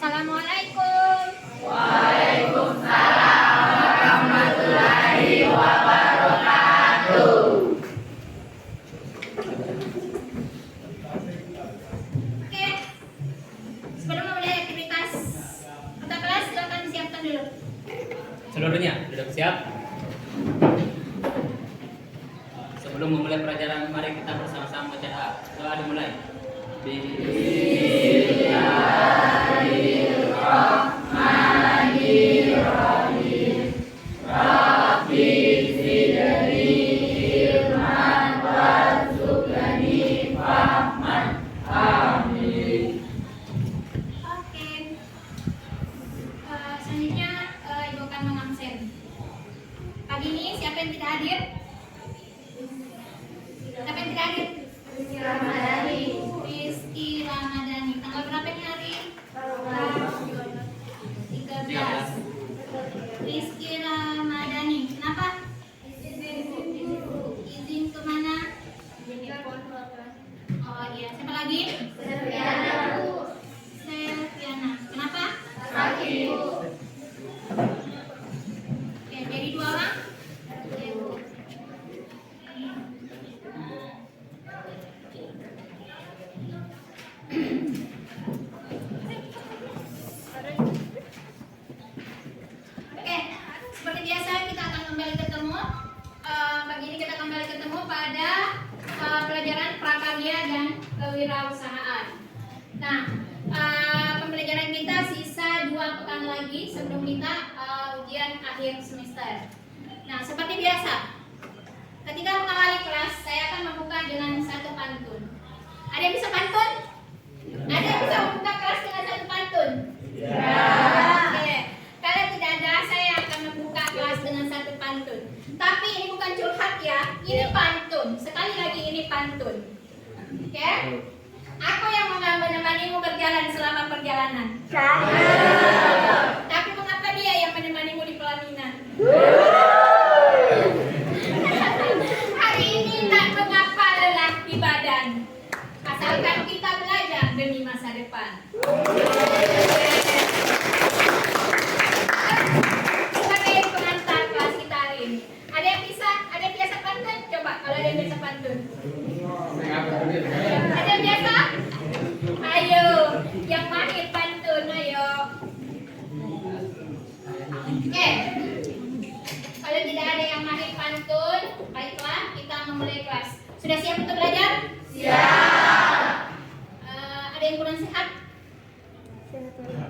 Assalamualaikum. Waalaikumsalam warahmatullahi wabarakatuh. Oke, sebelum memulai aktivitas mata kelas, silakan siapkan dulu. Seluruhnya sudah siap? Sebelum memulai pelajaran, mari kita bersama-sama baca doa. Doa dimulai. Bismillahirrahmanirrahim. Rabbi zidni ilman warzuqni fahman. Amin. Oke. Selanjutnya Ibu akan mengabsen. Pagi ini siapa yang tidak hadir? Siapa yang tidak hadir? Rizky Ramadhani. Tanggal berapa ini hari? 13. Rizky Ramadhani. Kenapa? Izin kemana? Oh iya. Siapa lagi? Selviana. Kenapa? Oke, jadi 2 orang. Oke, seperti biasa kita akan kembali ketemu. Pagi ini kita kembali ketemu pada pelajaran prakarya dan kewirausahaan. Nah, pembelajaran kita sisa 2 pekan lagi sebelum kita ujian akhir semester. Nah, seperti biasa, ketika mengawali kelas, saya akan membuka dengan satu pantun. Ada yang bisa pantun? Ada yang bisa membuka kelas dengan satu pantun? Oke. Kalau tidak ada, saya akan membuka kelas dengan satu pantun. Tapi ini bukan curhat ya, ini pantun. Sekali lagi ini pantun. Oke? Aku yang menemanimu berjalan selama perjalanan. Tapi mengapa dia yang menemanimu di pelaminan? Hari ini tak mengapa lelah di badan, asalkan kita belajar demi masa depan. Sebagai pengantar kelas kita hari ini, ada yang biasa pantun? Coba kalau ada yang biasa pantun. Ada yang biasa? Ayo, yang mahir pantun, ayo. Oke. Kalau tidak ada yang mahir pantun, baiklah kita memulai kelas. Sudah siap untuk belajar? Siap. Ada yang kurang sehat?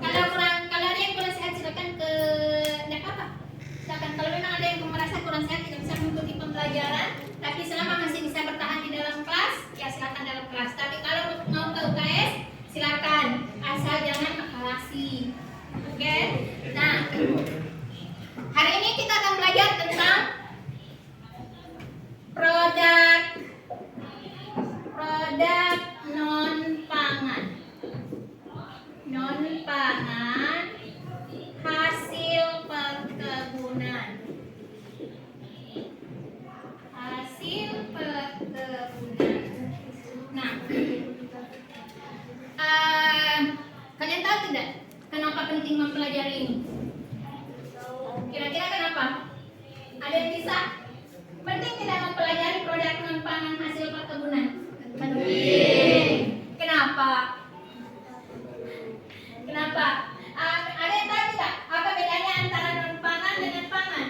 Kalau ada yang kurang sehat silakan ke tidak apa. Silakan kalau memang ada yang merasa kurang sehat tidak bisa mengikuti pembelajaran, tapi selama masih bisa bertahan di dalam kelas, ya silakan dalam kelas. Tapi kalau mau ke UKS, silakan asal jangan akalasi. Oke? Nah, hari ini kita akan belajar tentang produk non pangan. Non pangan hasil perkebunan. Hasil perkebunan. Nah, kalian tahu tidak kenapa penting mempelajari ini? Kira-kira kenapa? Ada yang bisa? Penting tidak mempelajari produk non pangan hasil perkebunan? Penting. Kenapa? Kenapa? Ada yang tahu tidak apa bedanya antara non pangan dengan pangan?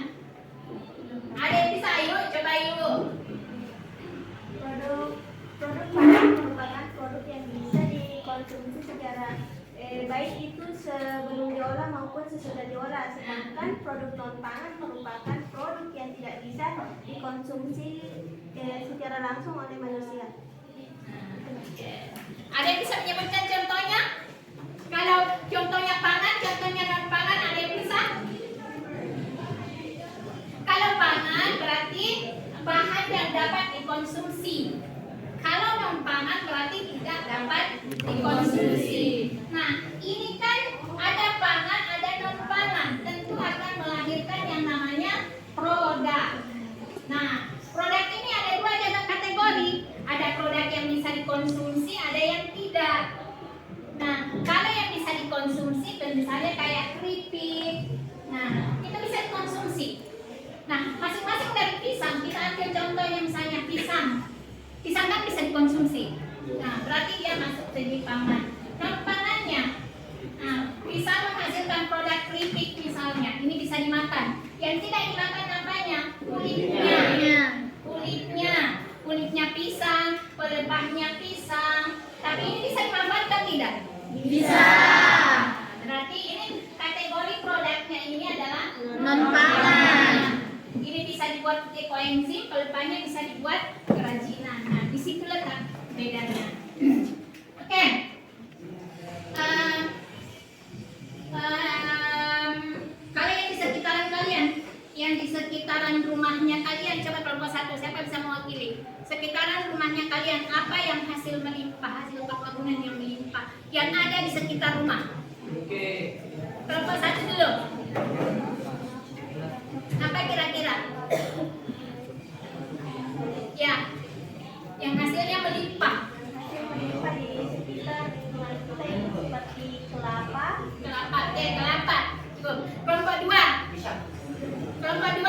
Ada yang bisa? Ayo, coba yuk. Produk pangan merupakan produk yang bisa dikonsumsi secara baik itu sebelum diolah maupun sesudah diolah. Sedangkan produk non pangan merupakan produk yang tidak bisa dikonsumsi secara langsung oleh manusia. Ada yang bisa menyebutkan contohnya? Kalau contohnya pangan, contohnya non pangan, ada yang bisa? Kalau pangan berarti bahan yang dapat dikonsumsi. Kalau non pangan berarti tidak dapat dikonsumsi. Nah, ini kan ada pangan, ada non pangan, tentu akan melahirkan yang namanya produk. Nah, produk ini ada 2 kategori. Ada produk yang bisa dikonsumsi, ada yang tidak. Nah, kalau yang bisa dikonsumsi sipil, misalnya kayak keripik. Nah, itu bisa dikonsumsi. Nah, masing-masing dari pisang, kita ambil contohnya misalnya pisang. Pisang kan bisa dikonsumsi. Nah, berarti dia masuk segi pangan. Non pangannya, nah, pisang menghasilkan produk keripik misalnya, ini bisa dimakan. Yang tidak dimakan apanya? Kulitnya pisang, pelepahnya pisang. Tapi ini bisa dimanfaatkan tidak? Bisa. Berarti ini kategori produknya ini adalah Non pangan. Ini bisa dibuat ekoenzim, pelepahnya bisa dibuat kerajinan. Nah, di situ letak bedanya. Oke. Kalau yang di sekitaran kalian, yang di sekitaran rumahnya kalian, coba kelompok 1, siapa bisa mewakili? Sekitaran rumahnya kalian, apa yang hasil melimpah, hasil perkebunan yang melimpah yang ada di sekitar rumah? Oke. Kelompok 1 dulu. Apa kira-kira? Ya, yang hasilnya melimpah. Melimpah di sekitar lingkungan kita itu seperti kelapa. Kelapa. Cukup. Kelompok 2. Kelompok 2.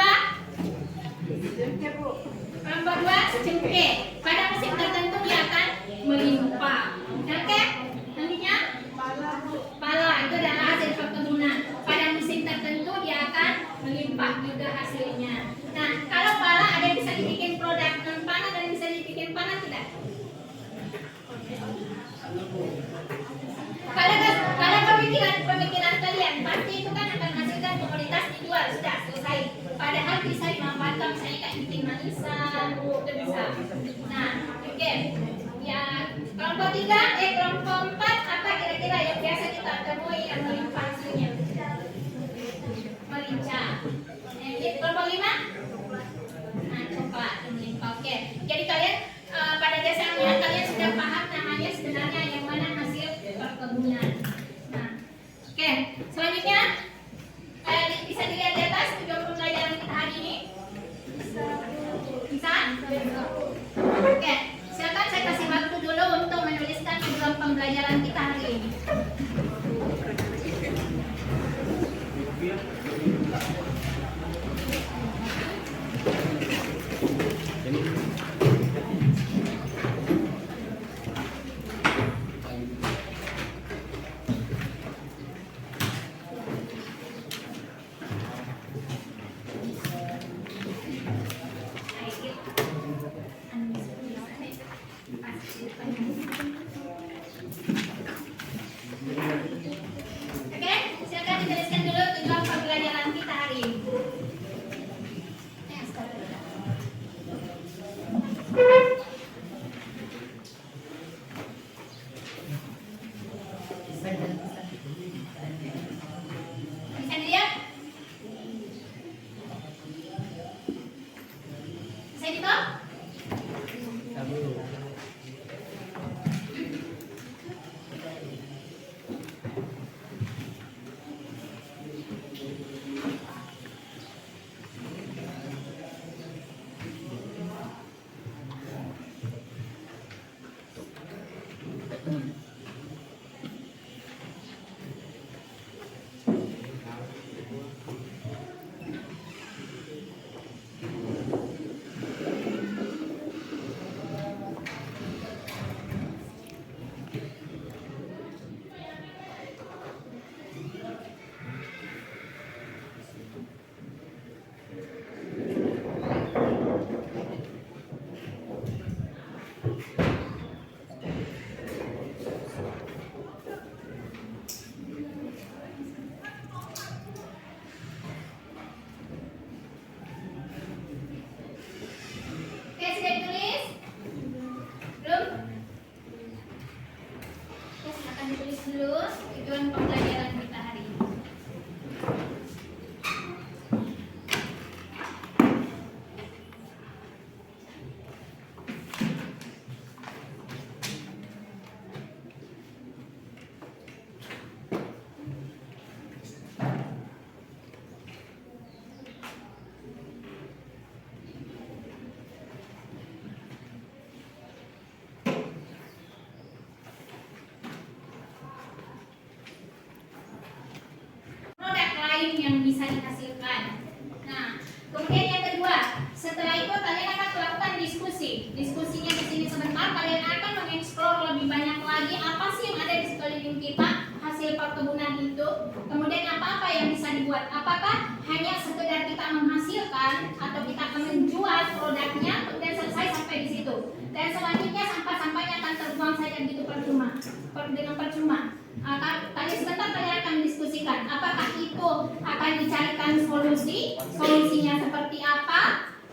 Kelompok 2 cengkeh. Pada musim tertentu dia akan melimpah. Oke? Nantinya pala itu adalah hasil perkebunan. Pada musim tertentu dia akan melimpah juga hasilnya. Nah, kalau pala ada yang bisa dibikin produk non pangan dan bisa dibikin pangan tidak? Kalau pemikiran kalian pasti itu kan akan menghasilkan komoditas dijual, sudah selesai. Padahal bisa dimanfaatkan misalnya kayak bikin manisan, itu bisa. Nah, oke. Ya, kelompok 3, kelompok 4 apa kira-kira yang biasa kita temui yang melimpah hasilnya? Merica. Kelompok 5? Nah, coklat melimpah. Oke. Jadi kalian pada dasarnya kalian sudah paham namanya sebenarnya yang mana hasil perkebunan. Nah, oke. Selanjutnya bisa dilihat di atas tujuan pembelajaran kita hari ini. Bisa? Oke. Silakan saya kasih waktu dulu untuk menuliskan tujuan pembelajaran kita hari ini. Oke, silakan dituliskan dulu tujuan pembelajaran kita hari ini. Bisa dilihat? Bisa dihitung? Oke, sudah ditulis? Belum? Oke, silakan ditulis dulu tujuan pembelajaran kita hari ini. bisa dihasilkan. Nah, kemudian yang kedua, setelah itu kalian akan melakukan diskusi. Diskusinya di sini sebentar, kalian akan mengeksplor lebih banyak lagi apa sih yang ada di sekeliling kita, hasil perkebunan itu. Kemudian apa-apa yang bisa dibuat. Apakah hanya sekedar kita menghasilkan atau kita akan menjual produknya kemudian selesai sampai di situ. Dan selanjutnya sampah-sampahnya akan terbuang saja gitu dengan percuma. Tadi sebentar kalian akan mendiskusikan apakah itu akan dicarikan solusinya seperti apa,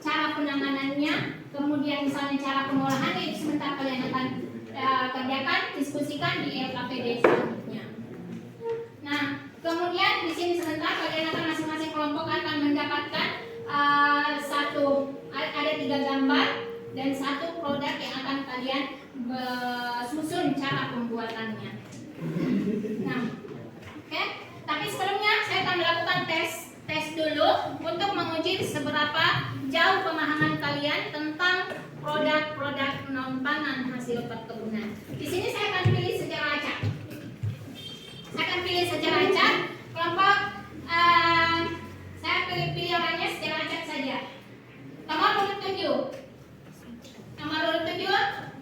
cara penanganannya, kemudian misalnya cara pengolahannya, itu sebentar kalian akan kerjakan, diskusikan di LKPD selanjutnya. Nah, kemudian di sini sebentar kalian akan masing-masing kelompok akan mendapatkan ada 3 gambar dan 1 produk yang akan kalian susun cara pembuatannya. Nah, oke. Tapi sebelumnya saya akan melakukan tes dulu untuk menguji seberapa jauh pemahaman kalian tentang produk-produk non pangan hasil perkebunan. Di sini saya akan pilih secara acak. Kelompok saya pilih orangnya secara acak saja. Nomor urut 7.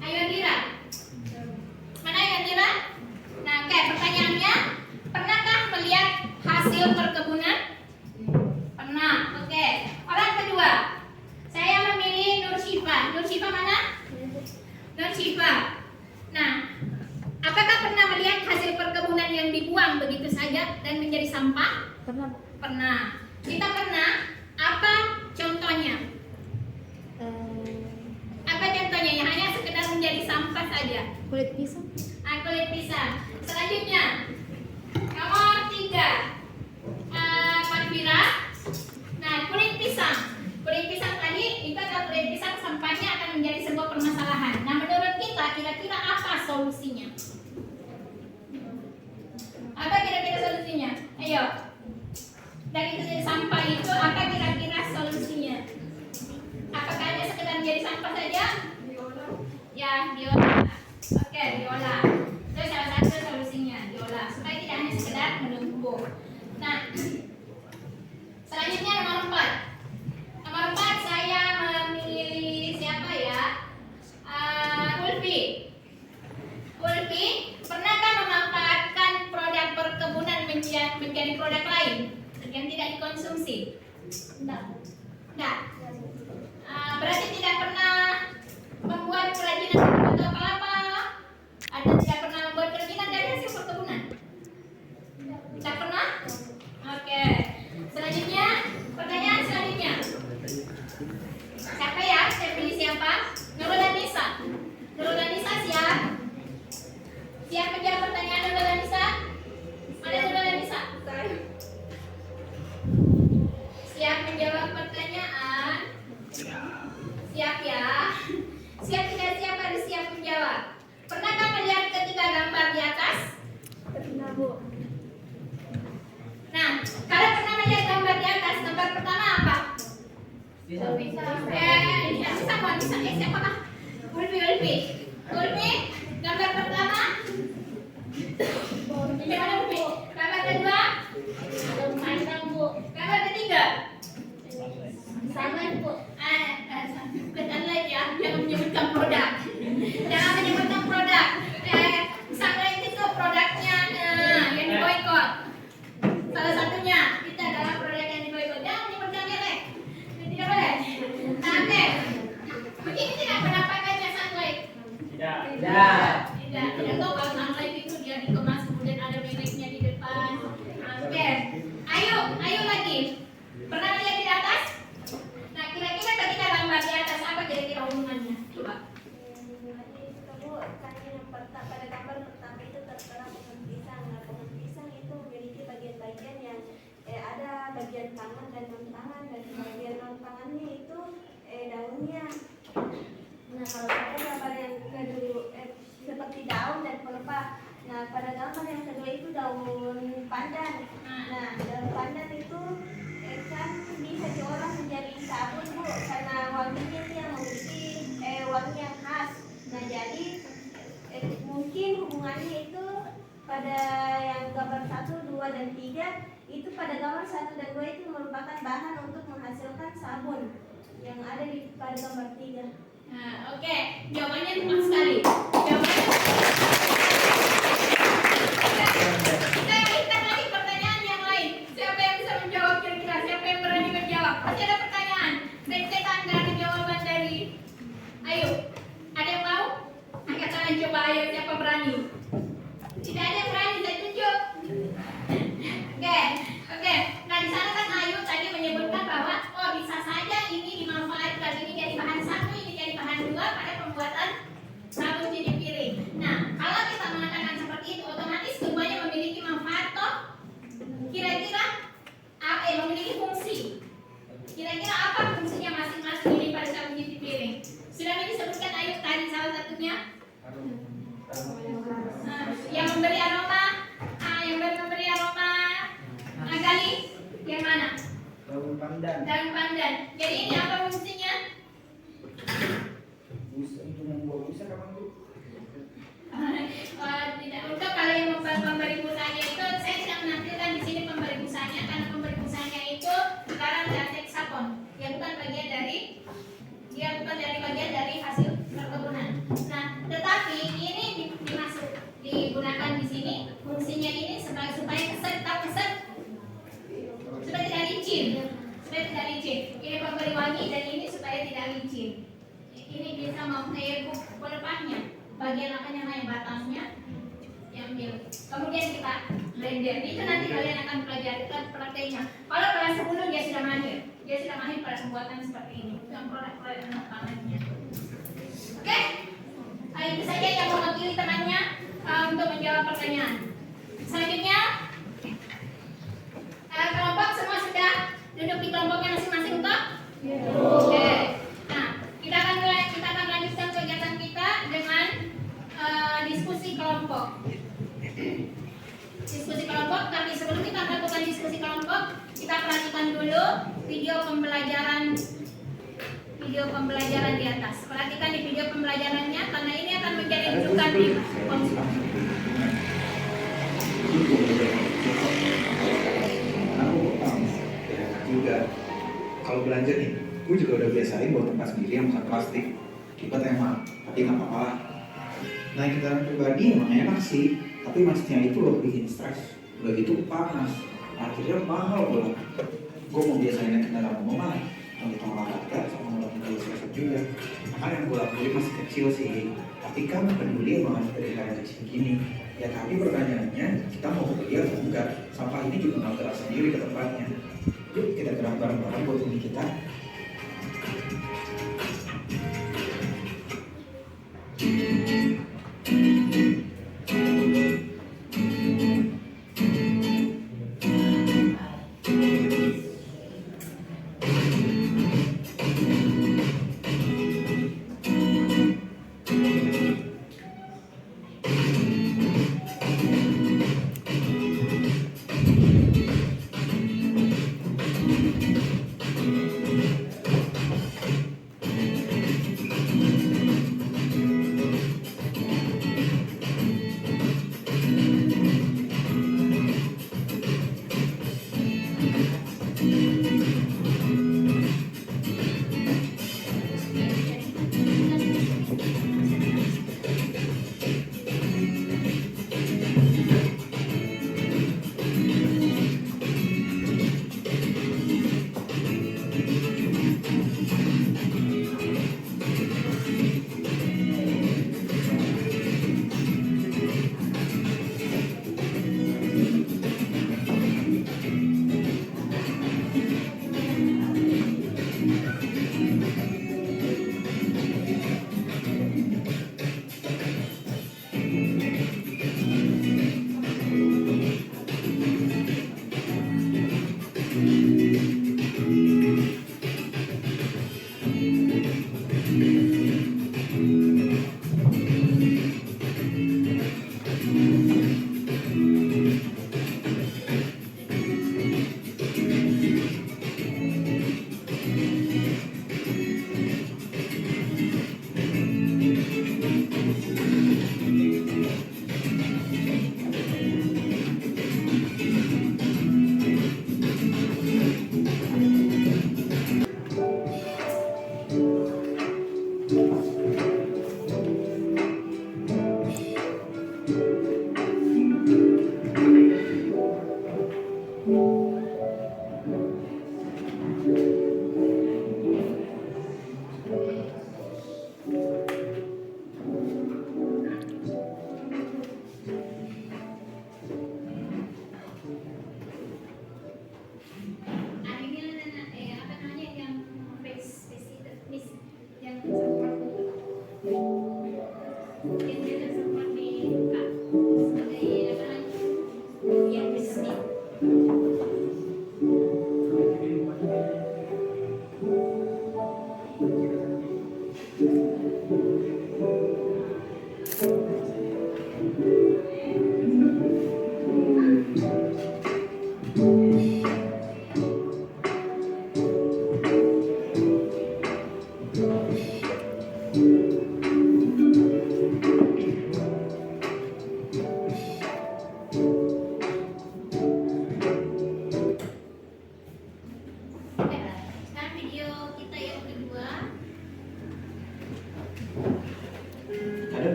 Ayo Andira. Mana ya Andira? Nah, oke, pertanyaannya, pernahkah melihat hasil perkebunan? Pernah. Oke. Orang kedua, saya memilih Nur Syifa. Nur Syifa mana? Nur Syifa. Nah, apakah pernah melihat hasil perkebunan yang dibuang begitu saja dan menjadi sampah? Pernah. Kita pernah. Apa contohnya? Apa contohnya? Yang hanya sekedar menjadi sampah saja. Kulit pisang. Kulit pisang. Selanjutnya, nomor 3, Panvira. Nah, kulit pisang tadi itu adalah kulit pisang, sampahnya akan menjadi sebuah permasalahan. Nah, menurut kita kira-kira apa solusinya? Apa kira-kira solusinya? Ayo. Dari sampah itu apa kira-kira solusinya? Apakah hanya sekedar menjadi sampah saja? Ya, diolah. Oke, diolah. Itu salah satu solusinya, diolah supaya tidak hanya sekedar menumpuk. Nah, selanjutnya nomor 4. Nomor 4 saya memilih siapa ya? Ulfi, pernahkah memanfaatkan produk perkebunan menjadi produk lain yang tidak dikonsumsi? Enggak. Berarti tidak pernah membuat kerajinan dari botol kelapa, atau tidak pernah membuat kerajinan dari hasil perkebunan? Tidak pernah? Oke. Selanjutnya, pertanyaan selanjutnya. Siapa ya? Saya pilih siapa? Nurul dan Nisa. Siap? Siap menjawab pertanyaan Nurul dan Nisa? Mana Nurul dan Nisa? Siap menjawab pertanyaan? Siap ya? Siap tidak siap harus siap menjawab. Pernahkah melihat ketiga gambar di atas? Pernah, Bu. Nah, kalau pernah melihat gambar di atas, gambar pertama apa? Siapakah? Ulfi, gambar pertama? Gimana Ulfi? Gambar kedua? Gambar ketiga? Sama, Bu. Ketan lagi ya, jangan menyebutkan produk. Sunlight itu produknya yang diboykot. Salah satunya itu adalah produk yang diboykot. Jangan menyebutkan merek. Tidak boleh. Nah, oke. Begini tidak penampakannya Sunlight? Tidak tahu kalau Sunlight itu dia dikemas kemudian ada mereknya di depan. Oke. Ayo lagi. Pernah lihat di atas? Nah, kira-kira ketika gambar di atas apa kira-kira hubungannya? Coba. Pada gambar pertama itu tertera pohon pisang. Nah, pohon pisang itu memiliki bagian-bagian yang ada bagian pangan dan non pangan, dan bagian non pangannya itu daunnya. Nah, kalau pada gambar yang kedua seperti daun dan pelepah. Nah, pada gambar yang kedua itu daun pandan. Nah, daun pandan itu kan bisa diolah menjadi sabun, Bu, karena wanginya itu yang memiliki wangi yang khas. Nah, jadi mungkin hubungannya itu pada yang gambar 1, 2, 2 dan 3 itu pada gambar 1 dan 2 itu merupakan bahan untuk menghasilkan sabun yang ada di pada gambar 3. Nah, oke. Jawabannya tepat sekali. Jawabannya. Kita lagi pertanyaan yang lain. Siapa yang bisa menjawab kira-kira? Siapa yang berani menjawab? Masih ada pertanyaan. Rentetan dari jawaban dari. Ayo. Ada yang mau? Angkat tangan coba ayo siapa berani? Tidak ada yang berani, saya tunjuk. Oke. Nah di sana kan Ayu tadi menyebutkan bahwa bisa saja ini dimanfaatkan, ini jadi bahan 1, ini jadi bahan 2 pada pembuatan sabun cuci piring. Nah kalau kita mengatakan seperti itu, otomatis keduanya memiliki manfaat toh? Kira-kira memiliki fungsi. Kira-kira apa fungsinya masing-masing ini pada sabun cuci piring? Sudah disebutkan Ayu tadi salah satunya. Yang memberi aroma, yang memberi aroma. Gali, yang mana? Daun pandan. Daun pandan. Jadi ini apa fungsinya? Busa itu membuat busa kapan Bu? Tidak. Untuk kalau yang memberi busanya itu, saya tidak menampilkan di sini pemberi busanya karena pemberi busanya itu sekarang dari sapon. Dia bukan bagian dari hasil perkebunan. Nah, tetapi ini digunakan di sini fungsinya ini supaya keset supaya tidak licin. Ini pemberi wangi dan ini supaya tidak licin. Ini bisa mempunyai pelepahnya. Bagian apa namanya batangnya diambil. Kemudian kita blender. Itu nanti kalian akan pelajari prakteknya. Kalau kelas 10 dia sudah mahir. Dia sudah mahir pada pembuatan seperti ini. Yang produk-produk tangannya. Oke? Itu saja yang mewakili temannya untuk menjawab pertanyaan. Selanjutnya kelompok semua sudah duduk di kelompoknya masing-masing toh? Oke. Nah, kita akan lanjutkan kegiatan kita dengan diskusi kelompok. Diskusi kelompok, tapi sebelum kita melakukan diskusi kelompok, kita perhatikan dulu video pembelajaran di atas. Perhatikan di video pembelajarannya karena ini akan menjadi rujukan di konsul. Juga kalau belanja nih, gue juga udah biasain bawa tempat sendiri yang bukan plastik. Ribet emang, tapi nggak apa-apa. Naik kendaraan pribadi emang enak sih, tapi macetnya itu loh bikin stres. Udah gitu panas, akhirnya mahal pula. Gue mau biasain naik kendaraan umum mah, yang di olahraga sama ngurangin gaya stres juga. Makanya yang gue lakuin masih kecil sih, tapi kan peduli emang harus dari hal kecil gini. Ya tapi pertanyaannya, kita mau peduli atau enggak? Sampah ini juga nggak gerak sendiri ke tempatnya. Yuk kita gerak bareng-bareng buat bumi kita.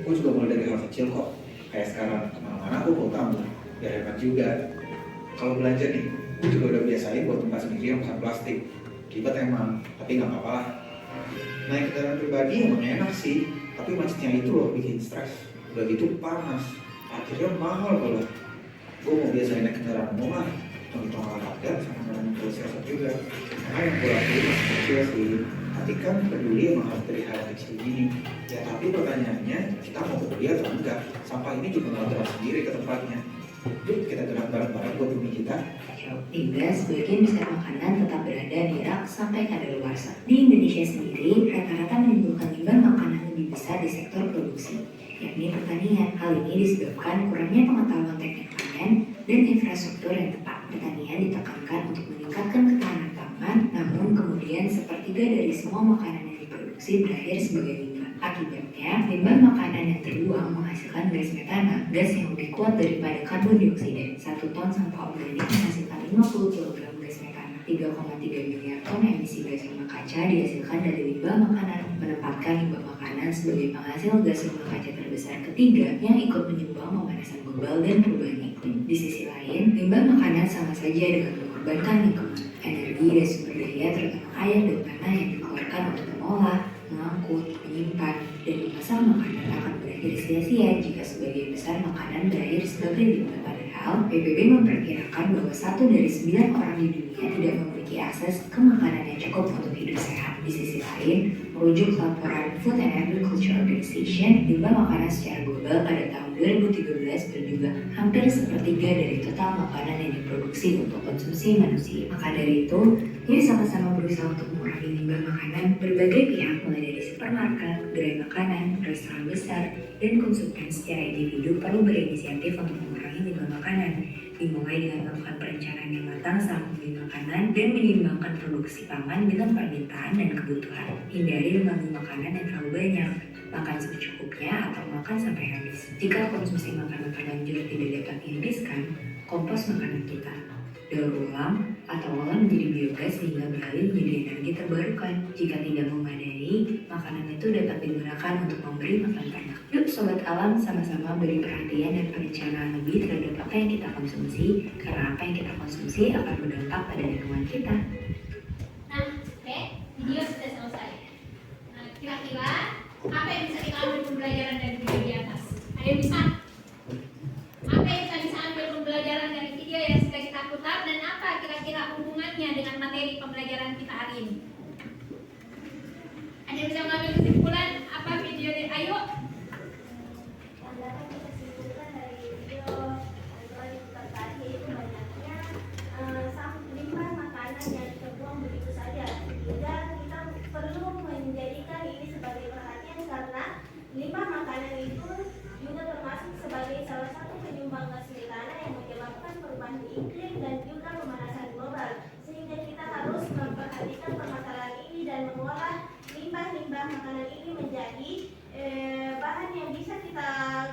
gue juga mulai dari hal kecil kok. Kayak sekarang kemana-mana aku bawa tamu, biar hemat juga. Kalau belanja nih, gue juga udah biasain buat tempat sendiri yang pesan plastik. Ribet emang, tapi nggak apa-apa. Naik kendaraan pribadi emang enak sih, tapi macetnya itu loh bikin stres. Udah gitu panas, akhirnya mahal banget. Gue mau biasain naik kendaraan umum lah, hitung-hitung harga sama dengan siasat juga. Karena yang gue lakuin masih kecil sih, tapi kan peduli emang harus dari hal kecil gini. Ya tapi pertanyaannya, kita mau peduli atau enggak? Sampah ini juga nggak gerak sendiri ke tempatnya. Yuk kita gerak bareng-bareng buat bumi kita. Hingga sebagian besar makanan tetap berada di rak sampai kadaluarsa. Di Indonesia sendiri, rata-rata menimbulkan limbah makanan lebih besar di sektor produksi, yakni pertanian. Hal ini disebabkan kurangnya pengetahuan teknik panen dan infrastruktur yang tepat. Pertanian ditekankan untuk meningkatkan ketahanan pangan, namun kemudian sepertiga dari semua makanan yang diproduksi berakhir sebagai limbah. Akibatnya, limbah makanan yang terbuang menghasilkan gas metana, gas yang lebih kuat daripada karbon dioksida. 1 ton sampah organik menghasilkan 50 kg gas metana. 3,3 miliar ton emisi gas rumah kaca dihasilkan dari limbah makanan, menempatkan limbah makanan sebagai penghasil gas rumah kaca terbesar ketiga yang ikut menyumbang pemanasan global dan perubahan iklim. Di sisi lain, limbah makanan sama saja dengan mengorbankan lingkungan, energi dan sumber daya terutama air dan tanah yang dikeluarkan untuk mengolah, mengangkut, menyimpan, dan memasang makanan akan berakhir sia-sia jika sebagian besar makanan berakhir sebagai limbah. Padahal, PBB memperkirakan bahwa 1 dari 9 orang di dunia tidak memiliki akses ke makanan yang cukup untuk hidup sehat. Di sisi lain, merujuk laporan Food and Agriculture Organization, limbah makanan secara global pada tahun 2013 berjumlah hampir sepertiga dari total makanan yang diproduksi untuk konsumsi manusia. Maka dari itu, yuk sama-sama berusaha untuk mengurangi limbah makanan. Berbagai pihak mulai dari supermarket, gerai makanan, restoran besar, dan konsumen secara individu perlu berinisiatif untuk mengurangi limbah makanan. Dimulai dengan melakukan perencanaan yang matang saat membeli makanan dan menyeimbangkan produksi pangan dengan permintaan dan kebutuhan. Hindari mengandung makanan yang terlalu banyak, makan secukupnya atau makan sampai habis. Jika konsumsi makanan terlanjur tidak dapat dihabiskan, kompos makanan kita. Daur ulang atau olah menjadi biogas sehingga beralih menjadi energi terbarukan. Jika tidak memadai, makanan itu dapat digunakan untuk memberi makan ternak. Yuk Sobat Alam, sama-sama beri perhatian dan perencanaan lebih terhadap apa yang kita konsumsi, karena apa yang kita konsumsi akan berdampak pada lingkungan kita. Nah, oke, video sudah selesai. Nah, kira-kira apa yang bisa kita ambil pembelajaran dari video di atas? Ada yang bisa? Apa yang kita bisa ambil pembelajaran dari video yang sudah kita putar dan apa kira-kira hubungannya dengan materi pembelajaran kita hari ini? Ada yang bisa mengambil kesimpulan apa video ini? Ayo. Yang dapat kita simpulkan dari video yang diputar tadi itu banyaknya limbah makanan yang terbuang begitu saja. Dan kita perlu menjadikan ini sebagai perhatian karena limbah makanan itu juga termasuk sebagai salah satu penyumbang gas metana yang menyebabkan perubahan iklim dan juga pemanasan global. Sehingga kita harus memperhatikan permasalahan ini dan mengolah limbah-limbah makanan ini menjadi bahan yang bisa kita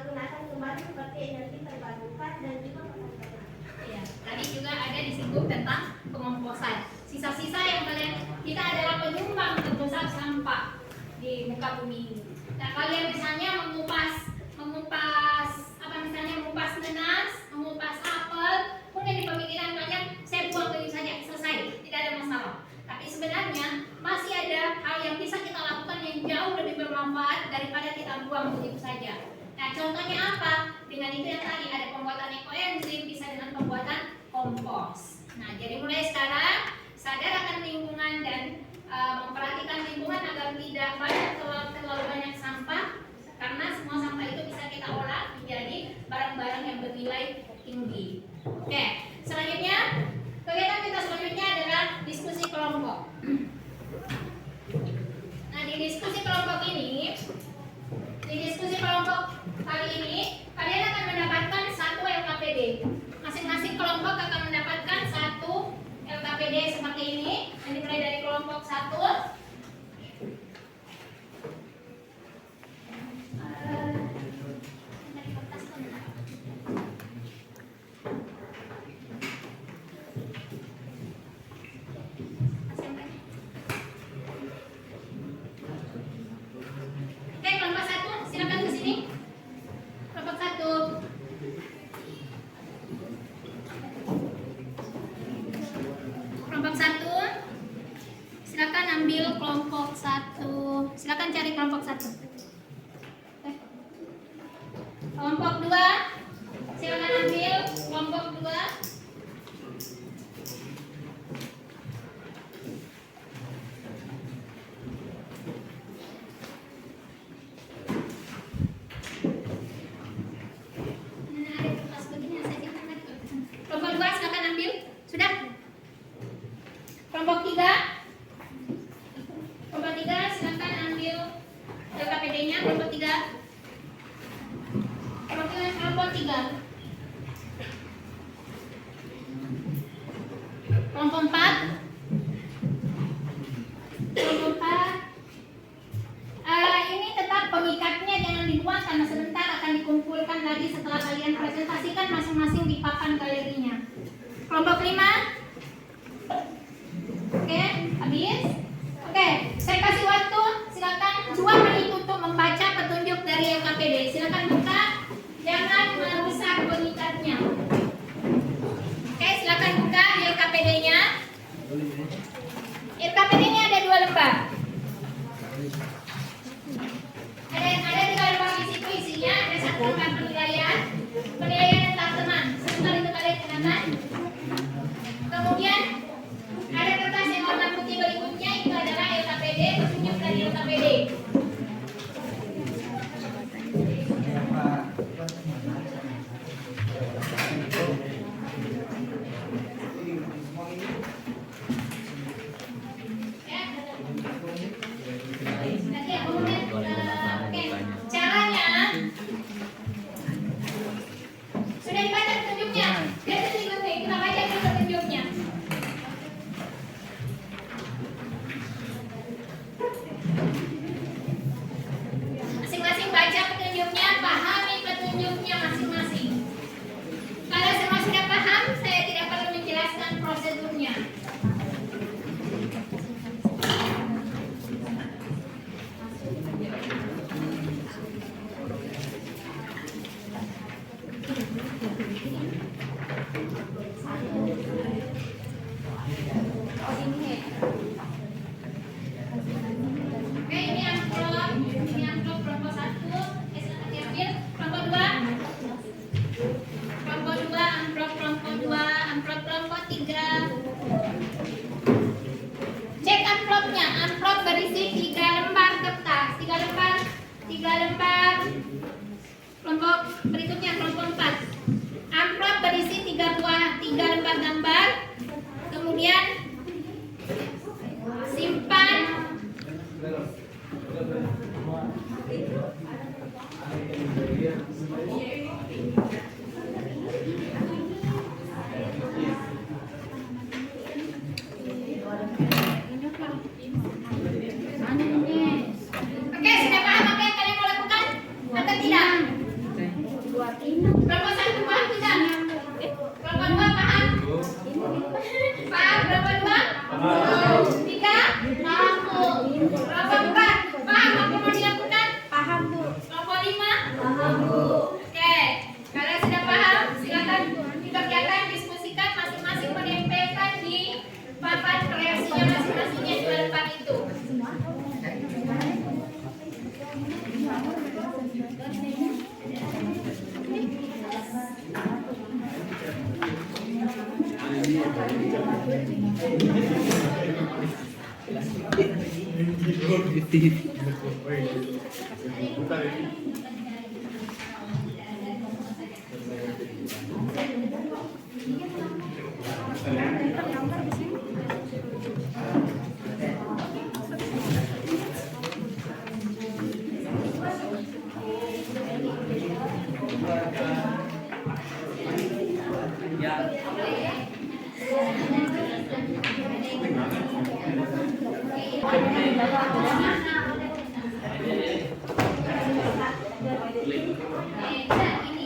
gunakan kembali seperti energi terbarukan dan juga pakan ternak. Ya, tadi juga ada disinggung tentang pengomposan. Sisa-sisa yang kalian, kita adalah penyumbang terbesar sampah di muka bumi ini. Nah, kalian misalnya mengupas mengupas nanas, mengupas apel, mungkin di pemikiran kalian saya buang begitu saja, selesai, tidak ada masalah. Tapi sebenarnya masih ada hal yang bisa kita lakukan yang jauh lebih bermanfaat daripada kita buang begitu saja. Nah, contohnya apa? Dengan itu yang tadi ada pembuatan ekoenzim, bisa dengan pembuatan kompos. Nah, jadi mulai sekarang sadar akan lingkungan dan memperhatikan lingkungan agar tidak terlalu banyak sampah, karena semua sampah itu bisa kita olah menjadi barang-barang yang bernilai tinggi. Oke, selanjutnya kegiatan kita selanjutnya adalah diskusi kelompok. Nah, di diskusi kelompok kali ini kalian akan mendapatkan 1 LKPD. Masing-masing kelompok akan mendapatkan 1 LKPD seperti ini. Yang dimulai dari kelompok 1. Oke, kelompok 1, silakan ke sini. cari kelompok 1. Kelompok 2, silakan ambil kelompok 2. Kelompok 2 silakan ambil. Sudah? Kelompok 3. Kelompok 3 silakan ambil LKPD-nya. Kelompok 3. Kelompok 3. Kelompok 4. Kelompok 4. Ini tetap pemikatnya jangan dibuang karena sebentar akan dikumpulkan lagi setelah kalian presentasikan masing-masing di papan galerinya. Kelompok 5. Oke, habis. Oke, saya kasih waktu. Silakan 2 menit untuk membaca petunjuk dari LKPD. Silakan buka. Jangan merusak pengikatnya. Oke, silakan buka LKPD-nya. LKPD-nya ada 2 lembar. Ada 3 lembar di situ isinya. Ada 1 lembar penilaian tentang teman. Sebentar itu kalian kenakan. Kemudian ada kertas yang warna putih berikutnya, itu adalah LKPD, petunjuk dari LKPD. Caranya sudah dibaca petunjuknya. Kita baca dulu petunjuknya. Masing-masing baca petunjuknya, pahami petunjuknya masing-masing. Kalau semua sudah paham, saya tidak perlu menjelaskan prosedurnya. Oke, ini amplop kelompok 1. Silakan diambil. Kelompok 2. Kelompok 2, amplop kelompok 2, amplop kelompok 3. Cek amplopnya. Amplop berisi 3 lembar kertas. 3 lembar. Kelompok berikutnya kelompok 4. Amplop berisi 3 lembar gambar. Kemudian simpan Oke, sudah paham apa yang kalian mau lakukan? Atau tidak? Kelompok 1 paham tidak? Kelompok 2 paham? Paham kelompok 2? Paham. 3? Paham, Bu. Kelompok 4 paham apa yang mau dilakukan? Paham, Bu. Kelompok 5? Paham, Bu. Oke, kalau sudah paham, silakan dikerjakan, diskusikan, masing-masing menempelkan di papan kreasinya masing-masingnya di depan itu.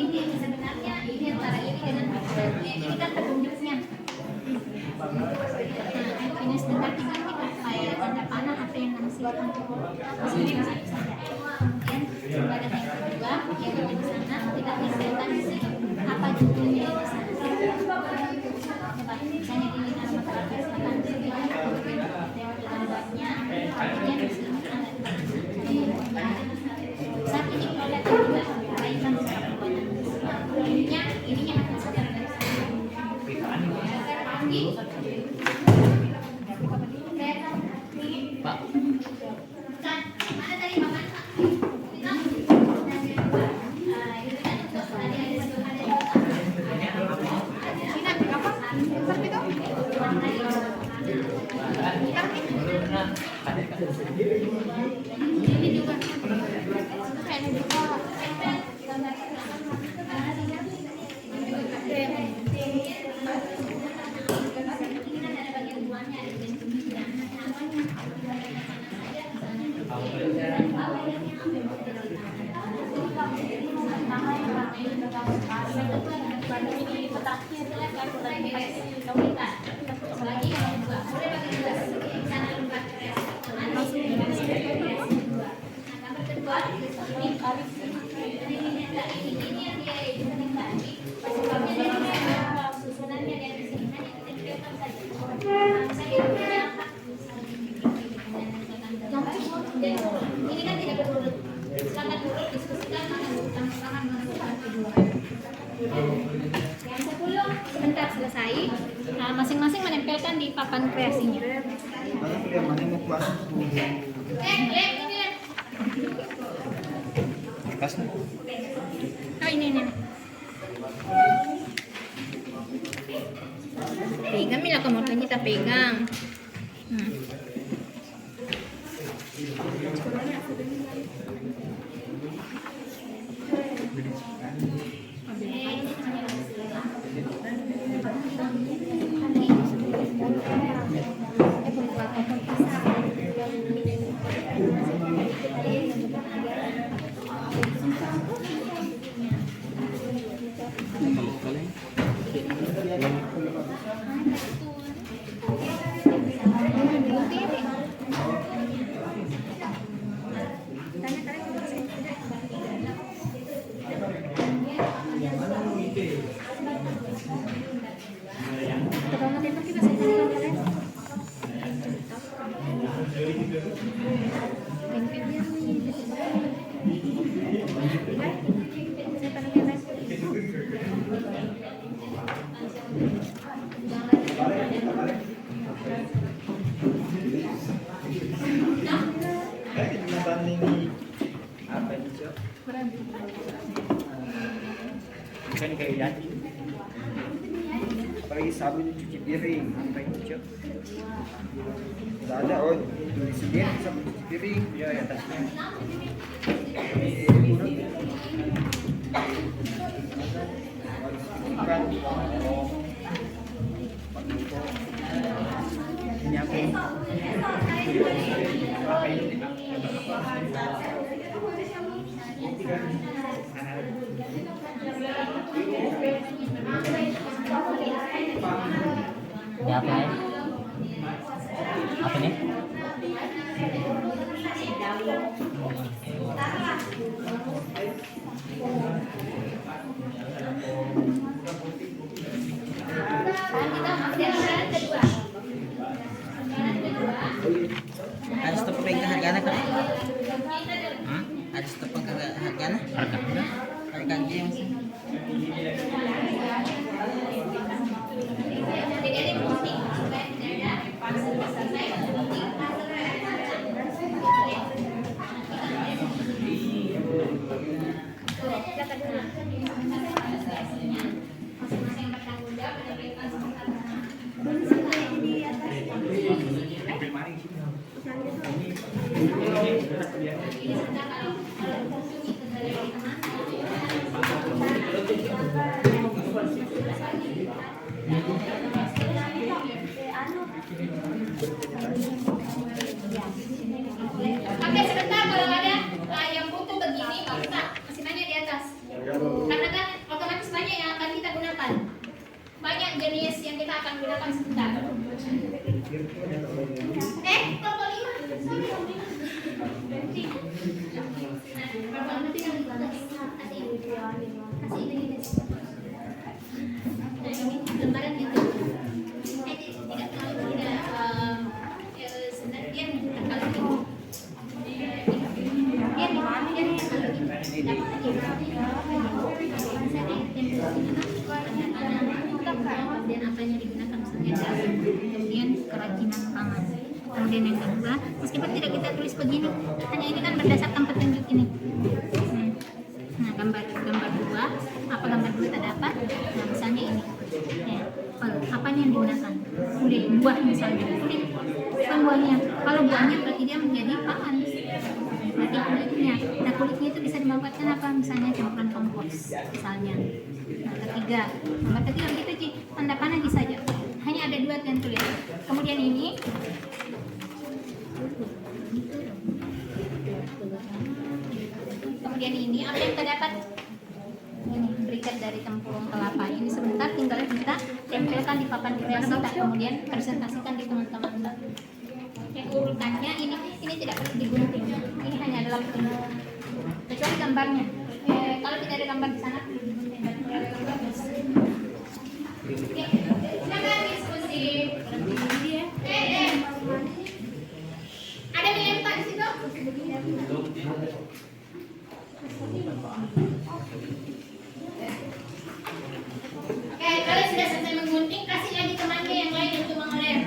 Ini sebenarnya ini antara ini dengan ini kan petunjuknya. Ini sebentar tinggal kita kayak tanda panah apa yang menghasilkan. Kemudian pada yang kedua yang di sana kita tempelkan di sini apa judulnya di sana. Coba misalnya di alamat silakan di sini gambarnya, kemudian di sini ada Ini petaknya kan Lagi kalau dua, boleh pakai gelas. Sana lembar kreasi. Gambar kedua, ini yang dia ini tadi. Sebabnya dia susunannya dari sini hanya kita lihat saja. Saya punya apa? Ini kan tidak berurut. Silakan urut, diskusikan mana urutan pertama, mana urutan kedua. Yang 10 sebentar selesai. Nah, masing-masing menempelkan di papan kreasinya. Mana kuliah mana mau kelas? Lek, ini Lek. Kelas nih. Oh, ini. Pegang mila kamu kita pegang. Apa ini, Cok? Kan kayak jadi. Apalagi sabun cuci piring. Apa ini, Cok? Tidak ada, oh tulis sendiri sabun cuci piring. Ya, ya tasnya. Bukan. Ini apa? Apa ini? Ya apa ya? Apa nih? Harus tepeng ke hargana kan? Harus tepeng ke hargana? Harga yang sih. Oke, sebentar kalau ada yang butuh begini, kita masih banyak di atas. Karena kan otomatis banyak yang akan kita gunakan. Banyak jenis yang kita akan gunakan sebentar. Toko 5. Lembaran gitu. Tidak terlalu tidak sebenarnya kalau gitu. Dia di mana dia kalau gitu. Dapat kemudian apanya digunakan misalnya kemudian kerajinan tangan. Kemudian yang kedua, meskipun tidak kita tulis begini, hanya ini kan berdasarkan petunjuk ini. Nah, gambar 2, apa gambar 2 tak dapat? Nah, misalnya ini. Ya, apa yang digunakan? Kulit buah misalnya. Kulit bukan buahnya. Kalau buahnya berarti dia menjadi pakan. Berarti kulitnya. Nah, kulitnya itu bisa dimanfaatkan apa? Misalnya campuran kompos, misalnya. Nah, gambar ketiga begitu Ci. Tanda panah saja. Hanya ada 2 yang tulis. Kemudian ini. Kemudian ini apa yang terdapat? Ini break. diikat dari tempurung kelapa. Ini sebentar tinggal kita tempelkan di papan kreasi, kita kemudian presentasikan di teman-teman. Oke, urutannya ini tidak perlu digunting. Ini hanya adalah kecuali gambarnya. Kalau tidak ada gambar di sana, digunting dan tidak ada gambar. Oke, silakan diskusi. Ada yang Pak di situ? Oke, kalau sudah selesai menggunting, kasih lagi temannya yang lain untuk mengelem.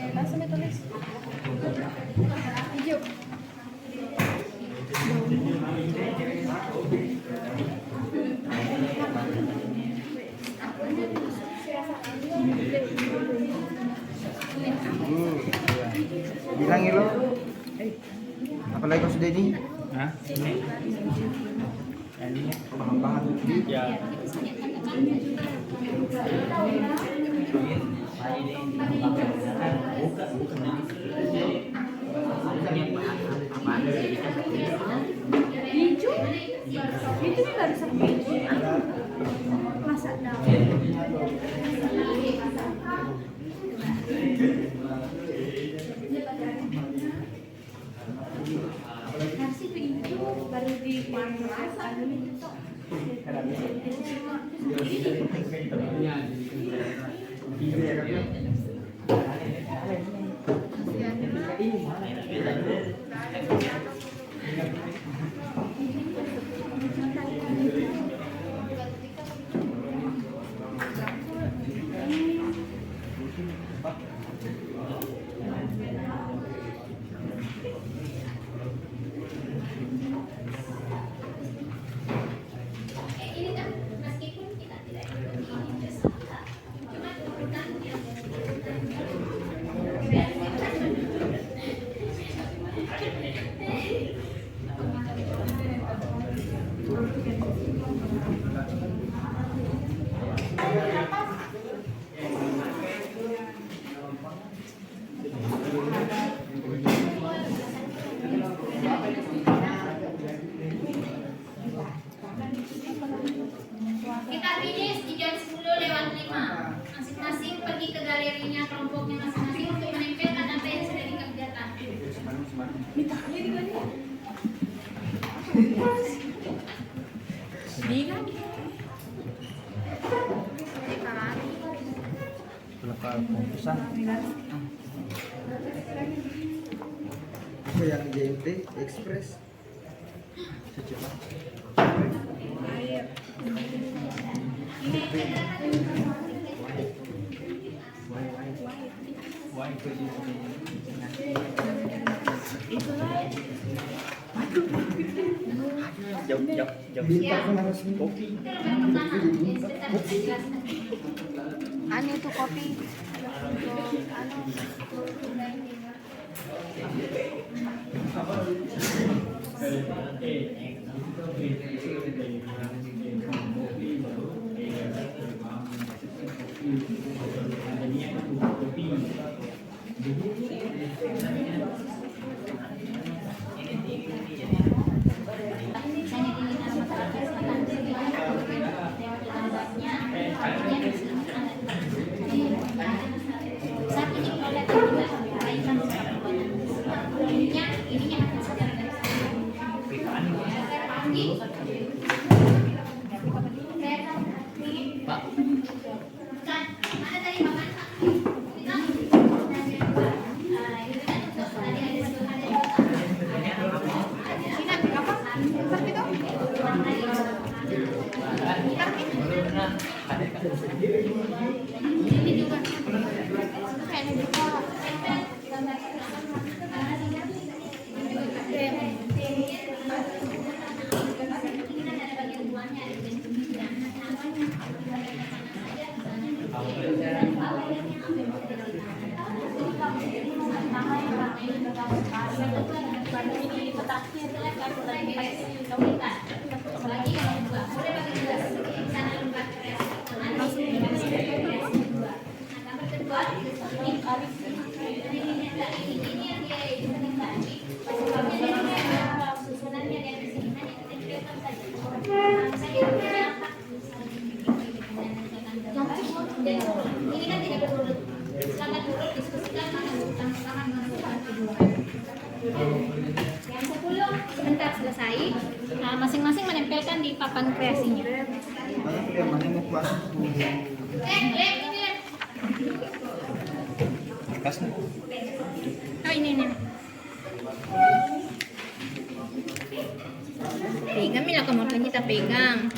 Langsung ditulis. Hijau. Bilangin lo. Apalagi kau sudah ini? Hah? Ini. Ini. Paham banget. Ya. Hijau. Itu nggak ada sama hijau. Masak daun. Nasi itu hijau baru dipanas ada itu. Ini kan meskipun kita tidak ini bersama, cuma urutannya. Kita finish di jam 10:05. Masing-masing pergi ke galerinya kelompoknya masing-masing untuk menempelkan apa yang sudah dikerjakan. Lekal kompusan. Apa yang JMT Express? Secepat. Anu itu kopi. Ini letaknya adalah kartu Lagi tempat beres. ini. Lagi yang kedua, boleh pakai gelas. Di sana lembar kreasi. Masuk kreasi kedua. Nah, gambar kedua ini Arif ini yang dia itu tadi. Sebabnya dia ada susunannya dia di sini hanya ditempelkan saja. Nah, saya punya apa? Ini kan tidak berurut. Silakan urut diskusikan mana urutan pertama dengan urutan kedua. Yang 10 sebentar selesai. Nah, masing-masing menempelkan di papan kreasinya. Mana kuliah mana mau keluar? Lek, ini Lek. Kasnya. Oh, ini. Pegang mila kamu kita pegang.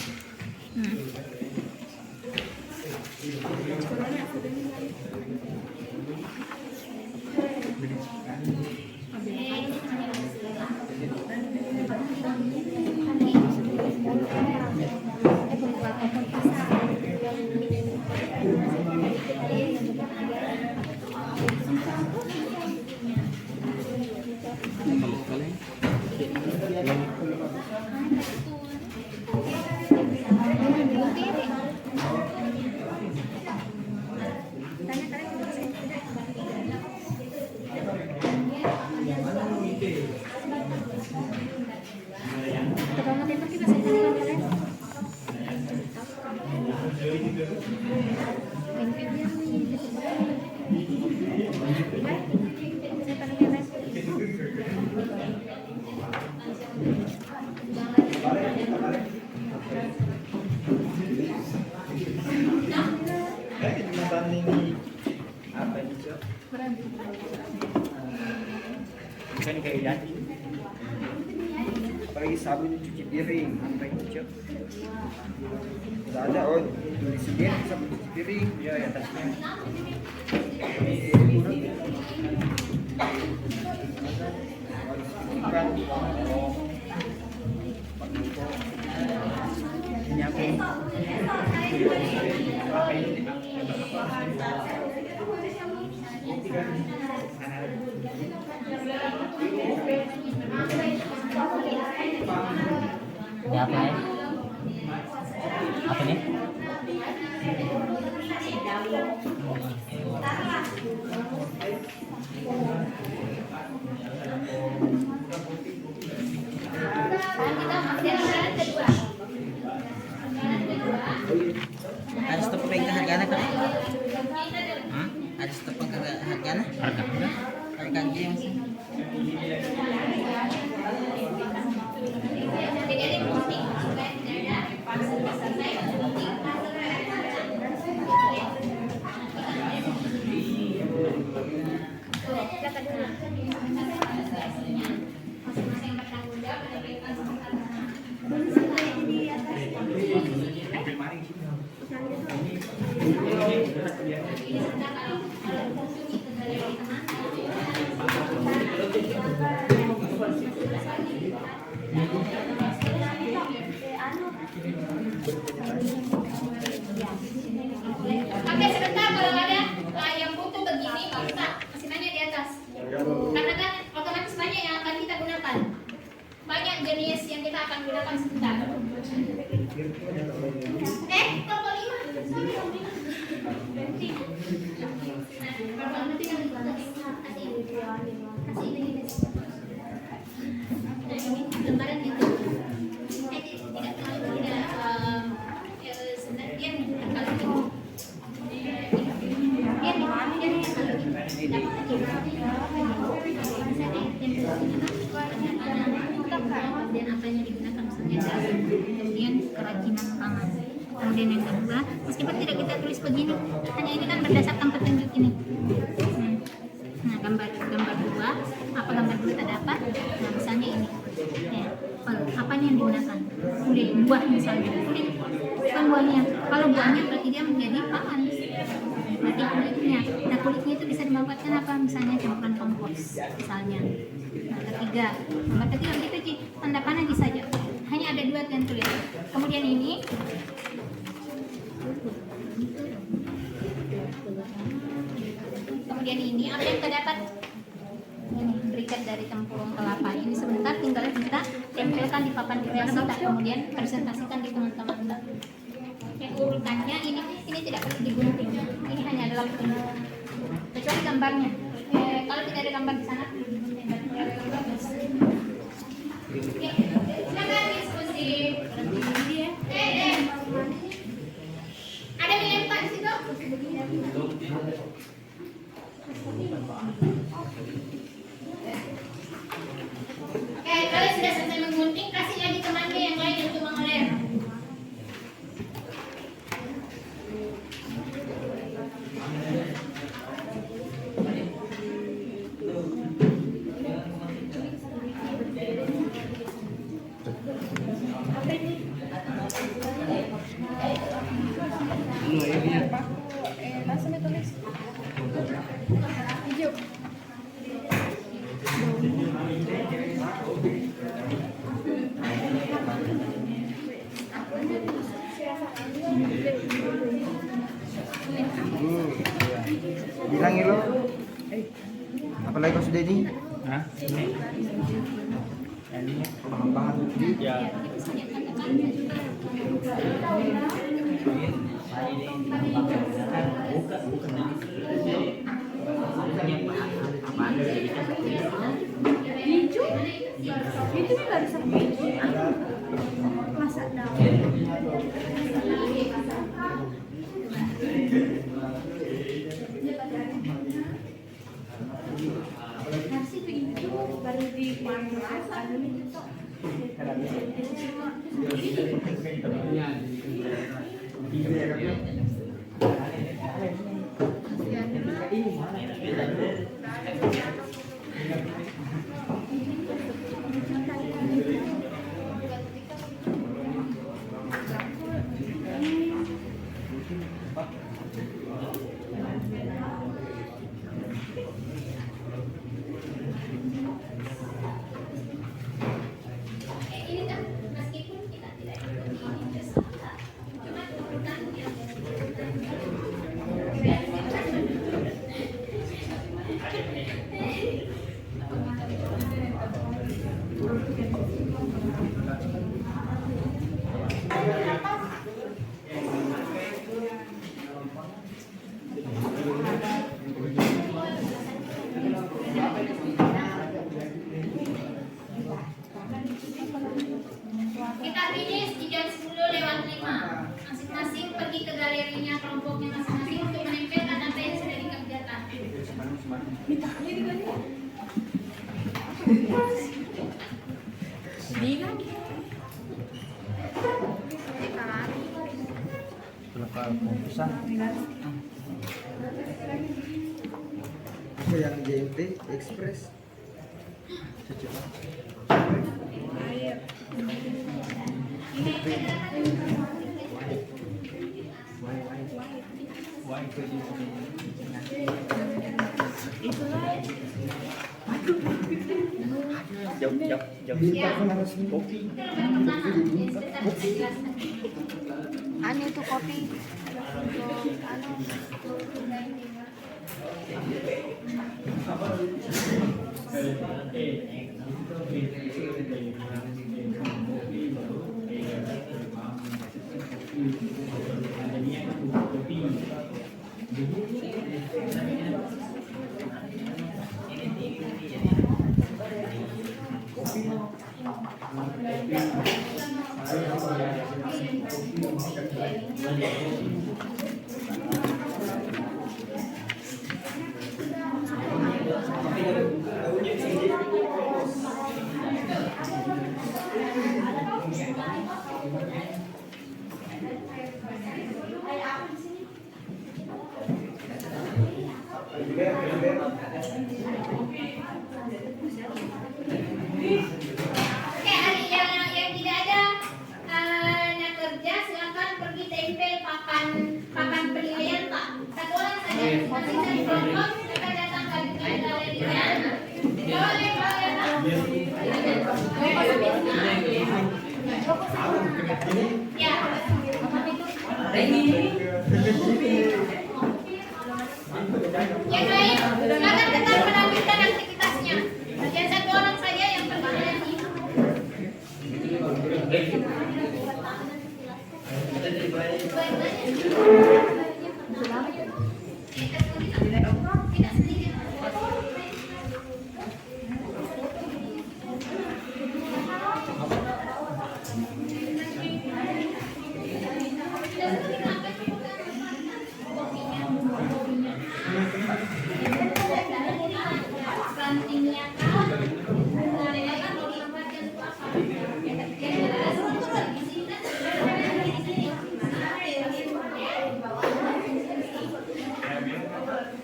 Jembatan ini apa ini, Cok? Bukan kayak ganti. Apalagi sabun cuci piring, apa ini, Cok? Tidak ada, oh tulis sendiri sabun cuci piring, ya atasnya. Bukan. Ini apa? Apa ini? Ini apa ya? Apa nih? Ada stop harganya kan? Ada stop harganya? Harga yang sih. Oke, sebentar kalau ada yang butuh begini, kita masih banyak di atas. Karena kan otomatis banyak yang akan kita gunakan. Banyak jenis yang kita akan gunakan sebentar. Kalau 5. Lembaran itu tidak terlalu sebenarnya kalau kemudian apa yang digunakan misalnya kemudian kerajinan pangan. Kemudian yang kedua, meskipun tidak kita tulis begini, hanya ini kan berdasarkan petunjuk ini. Nah, gambar 2, apa gambar 2 kita dapat? Nah, misalnya ini. Ya, apa yang digunakan? Kulit buah misalnya. Kulit bukan buahnya. Kalau buahnya berarti dia menjadi pangan. Berarti kulitnya. Nah, kulitnya itu bisa dimanfaatkan apa? Misalnya campuran kompos misalnya. Nah, ketiga begitu Ci, tanda panah saja. Hanya ada 2 yang tulis. Kemudian ini Kemudian ini apa yang terdapat? Ini break. dicat dari tempurung kelapa. Ini sebentar tinggal kita tempelkan di papan kreasi, kita kemudian presentasikan di teman-teman. Oke, urutannya ini tidak perlu digunting. Ini hanya adalah kecuali gambarnya. Kalau tidak ada gambar di sana perlu digunting. Oke, silakan diskusi. Ada yang Pak di situ? Oke, kalau sudah selesai menggunting, kasih lagi temannya yang lain untuk mengoler. Bilangin lo. Apalagi kau sudah ini? Hah? Ini. Bahan-bahan Ya. Itu baru sampai masak daun. Nasi itu baru dipanas, ada itu. Ini kan meskipun kita tidak ini cuma urutan yang kita finish di jam 10:05. Masing-masing pergi ke galerinya kelompoknya masing-masing untuk menempelkan apa yang sudah dikerjakan. Kelapa komposan. Itu yang JMT Express. Secepat. Anu itu kopi. Oke, hari yang tidak ada anak kerja silakan pergi tempel papan penilaian Pak. Satu orang saja masing-masing kelompok akan datang ke galerinya. Boleh Pak. Ya. Yang lain silakan tetap melanjutkan aktivitasnya. Bagian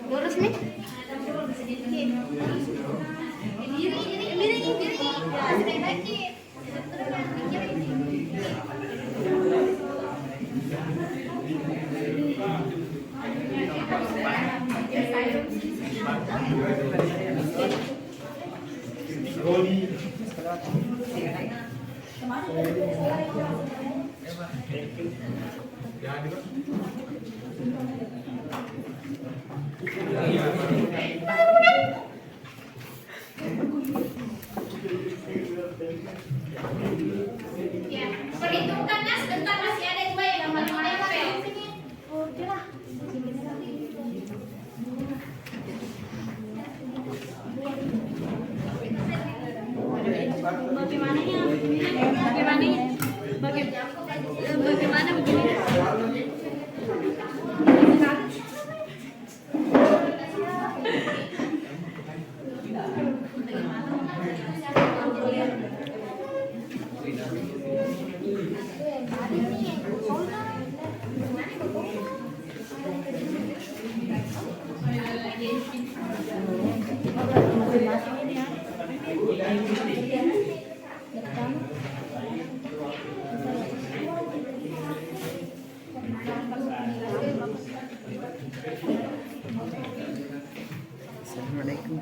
Lurus nih. Ya, perhitungkan ya, sebentar masih ada dua yang belum nempel. Bagaimana begini? Assalamualaikum.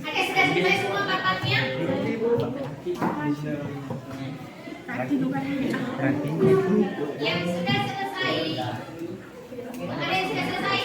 Oke, sudah selesai semua papannya? Yang sudah selesai. Ada yang sudah selesai?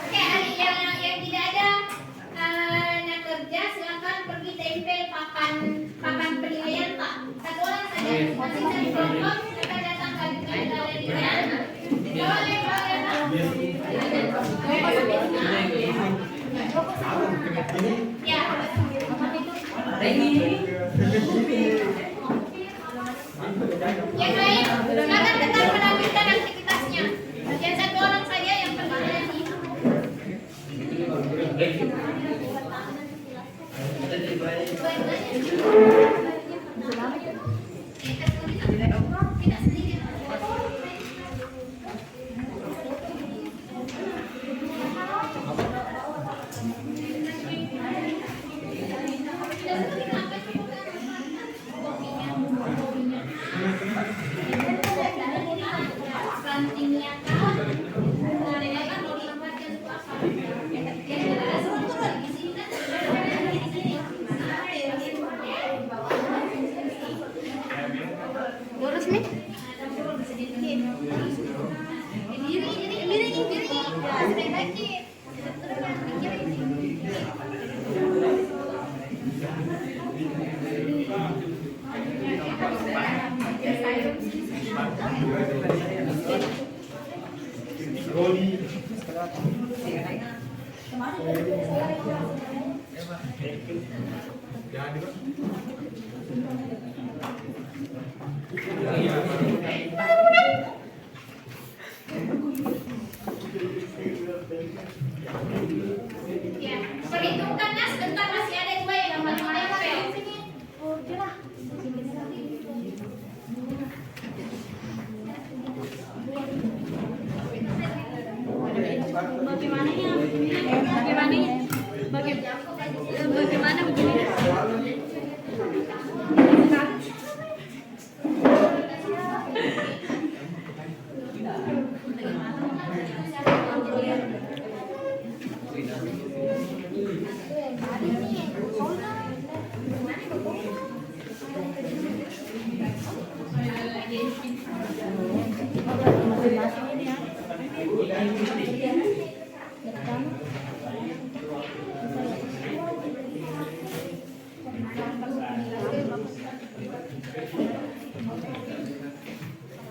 Oke, hari yang tidak ada yang kerja silakan pergi tempel papan penilaian Pak. Satu orang saja masih cari kelompok mereka datang ke galerinya. Boleh Pak. Ya. Yang lain silakan tetap melanjutkan aktivitasnya. Yang satu orang saja yang pergi. nih. Diri. Ya, baik-baik. Ya, perhitungkan Nas, sebentar masih ada dua yang paling nempel. Bagaimana begini?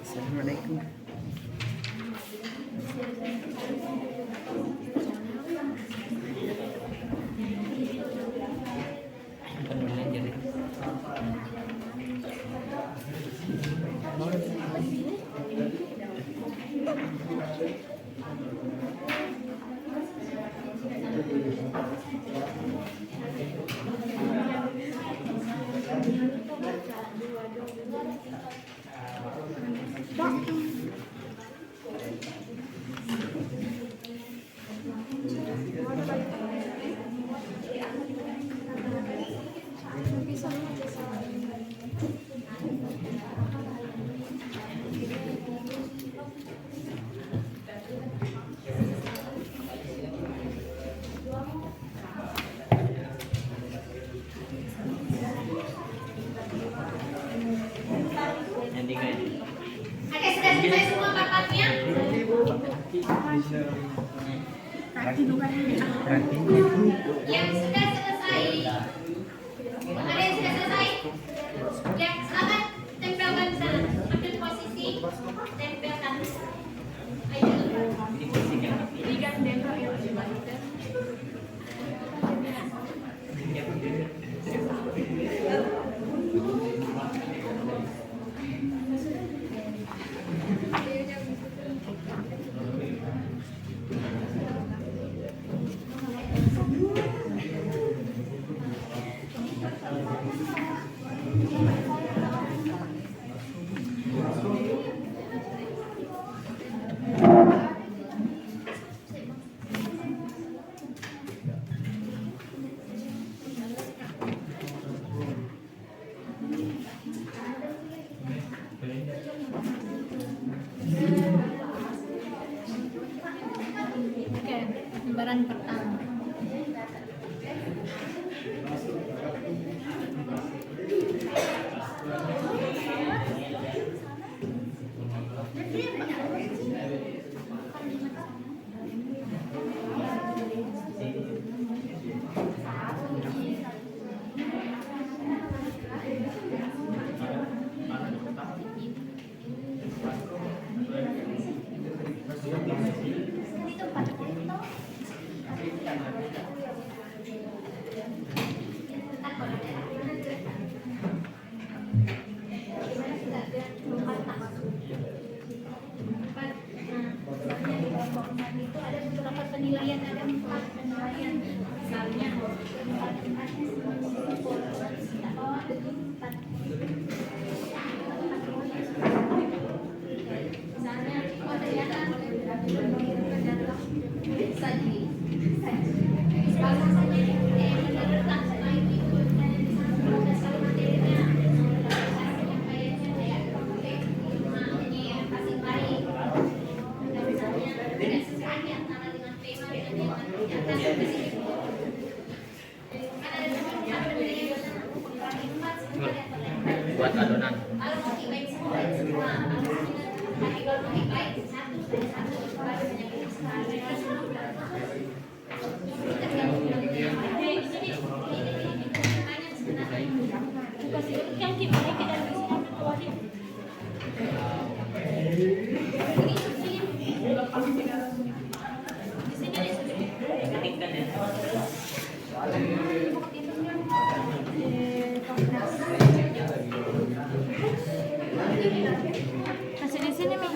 Assalamualaikum. Yang tiga ini. Oke, sudah selesai semua bakatnya? Yang sudah selesai. Ada yang sudah selesai? Ya, silakan tempelkan di sana. Ambil posisi, tempelkan. Ayo. Oke, lembaran pertama. Itu ada beberapa penilaian, ada 4 penilaian. Misalnya buat adonan. kalau mau baik semua Ketikkan ya. Masih di sini, Mi.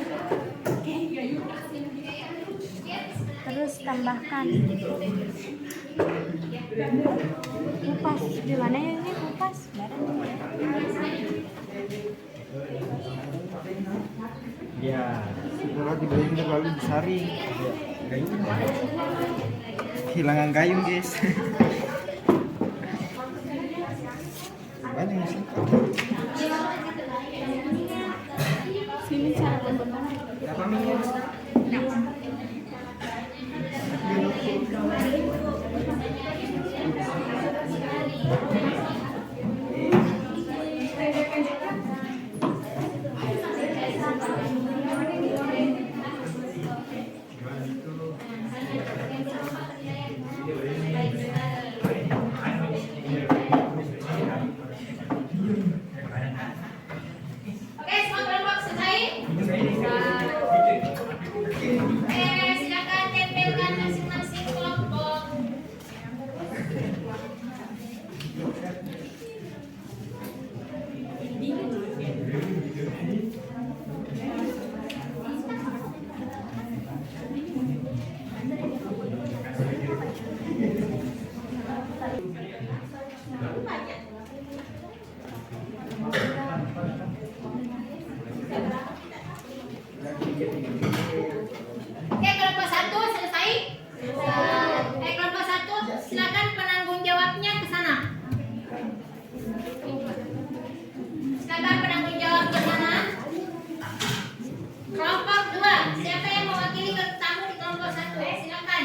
Terus tambahkan kupas. Di mana ya ini kupas? Ya, setelah dibeli kita lalu disaring. Gayung. Kehilangan gayung, guys. Banyak sih. Sini cara pembuatan. Berapa minyak? Oke, semua kelompok selesai? Silakan tempelkan masing-masing kelompok. Oke, kelompok 1 selesai. Kelompok 1 silakan penanggung jawabnya ke sana. Silakan penanggung jawab ke sana. Kelompok 2, siapa yang mewakili tamu di kelompok 1? Silakan.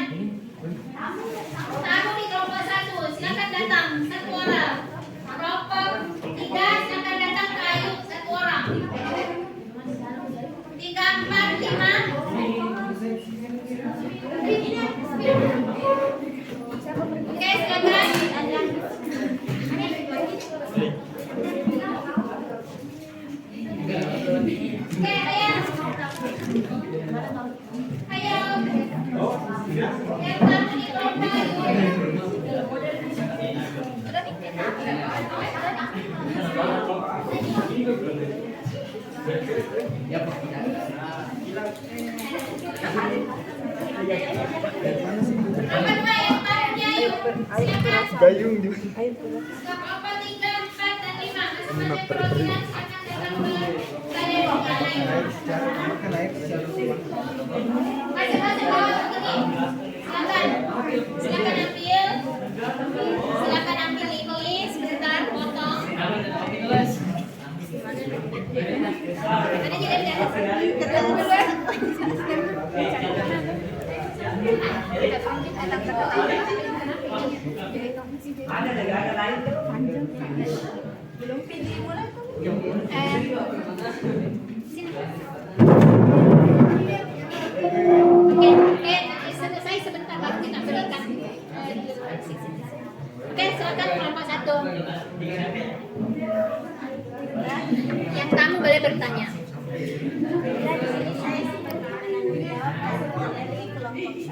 Tamu di kelompok 1, silakan datang satu orang. Kelompok 3, silakan datang ke Ayu satu orang. 3, 4, 5. Oke, silakan. Oke, ayo. Ayo. Yang tamu di kelompok Nomor 2 yang tamunya Ayu. Silakan. Gayung juga. Kelompok 3, 4, dan 5. Masing-masing perwakilan silakan datang ke galeri yang lain. Makan air. Masing-masing bawa rekening. Silakan. Silakan ambil. Silakan ambil ini sebentar, potong. Ada jadi Oke, selesai sebentar baru kita berikan. Oke, silakan kelompok 1. Yang tamu boleh bertanya.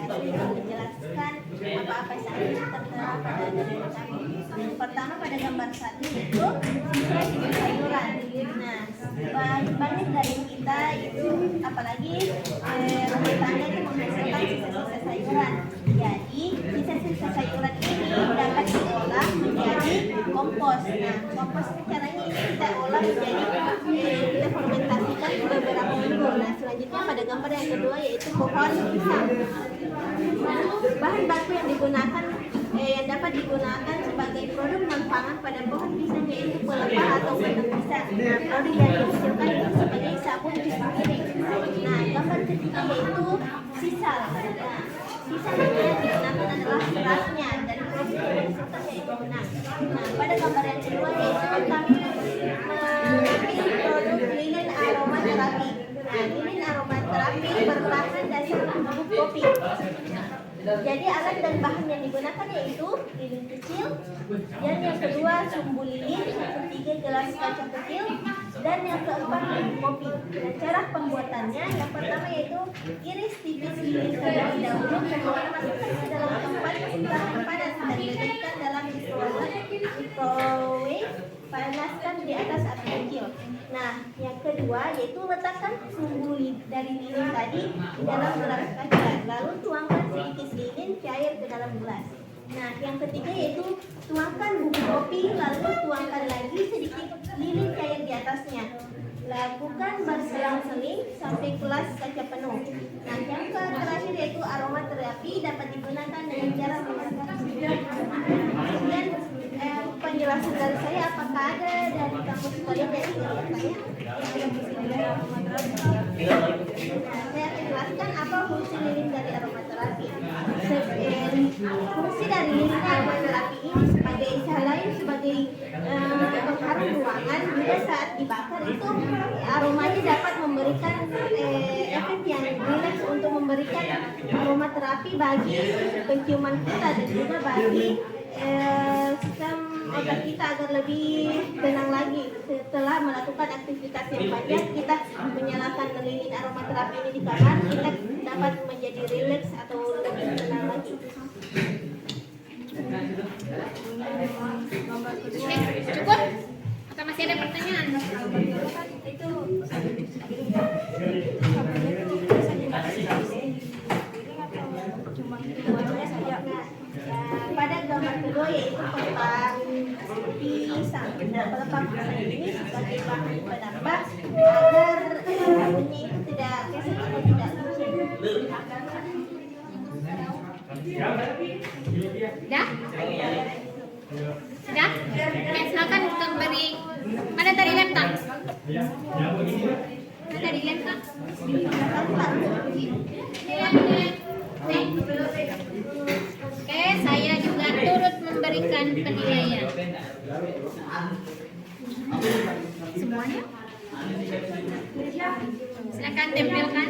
Menjelaskan apa-apa saja yang tertera pada gambar kami. Pertama pada gambar 1 itu sisa sayuran. Nah, banyak dari kita itu apalagi rumah tangga itu menghasilkan sisa-sisa sayuran. Jadi sisa-sisa sayuran ini dapat diolah menjadi kompos. Nah, kompos itu caranya ini kita olah menjadi kita fermentasikan beberapa minggu. Nah, selanjutnya pada gambar yang kedua yaitu pohon pisang. Nah, bahan baku yang digunakan yang dapat digunakan sebagai produk non pangan pada pohon pisang yaitu pelepah atau batang pisang. Nah, produk yang dihasilkan itu sebagai sabun cuci piring. Nah, gambar ketiga yaitu sisal. Nah, sisal yang digunakan adalah kerasnya dan proses pembentukan yaitu benang. Nah, pada gambar yang kedua yaitu kami mengambil produk lilin aromaterapi. Nah, lilin aromaterapi berbahan Jadi alat dan bahan yang digunakan yaitu lilin kecil, dan yang kedua sumbu lilin, yang ketiga gelas kaca kecil, dan yang keempat kopi. Dan cara pembuatannya yang pertama yaitu iris tipis lilin terlebih dahulu, kemudian masukkan ke dalam tempat yang panas dan letakkan dalam microwave, panaskan di atas api kecil. Nah, yang kedua yaitu letakkan sumbu dari lilin tadi di dalam gelas kaca, lalu tuangkan sedikit lilin cair ke dalam gelas. Nah, yang ketiga yaitu tuangkan bubuk kopi, lalu tuangkan lagi sedikit lilin cair di atasnya. Lakukan berselang-seling sampai gelas kaca penuh. Nah, yang terakhir yaitu aromaterapi dapat digunakan dengan cara memasak. Kemudian penjelasan dari saya, apakah ada dari kampus kalian yang ingin bertanya? Saya akan jelaskan apa fungsi lilin dari aromaterapi. Fungsi dari lilin aromaterapi ini sebagai lain sebagai pengharum ruangan. Juga saat dibakar itu aromanya dapat memberikan efek yang rileks untuk memberikan aromaterapi bagi penciuman kita dan juga bagi sistem otak kita agar lebih tenang lagi. Setelah melakukan aktivitas yang banyak, kita menyalakan lilin aromaterapi ini di kamar, kita dapat menjadi rileks atau lebih tenang lagi. Cukup? Atau masih ada pertanyaan? Pada gambar kedua yaitu pelepah pisang. Nah, pelepah pisang ini sebagai bahan penambah agar sabunnya itu tidak keset atau tidak licin. Sudah? Sudah? Oke, silakan kita beri. Mana tadi laptop? Mana tadi laptop? Oke, saya juga turut memberikan penilaian. Semuanya? Silakan tempelkan.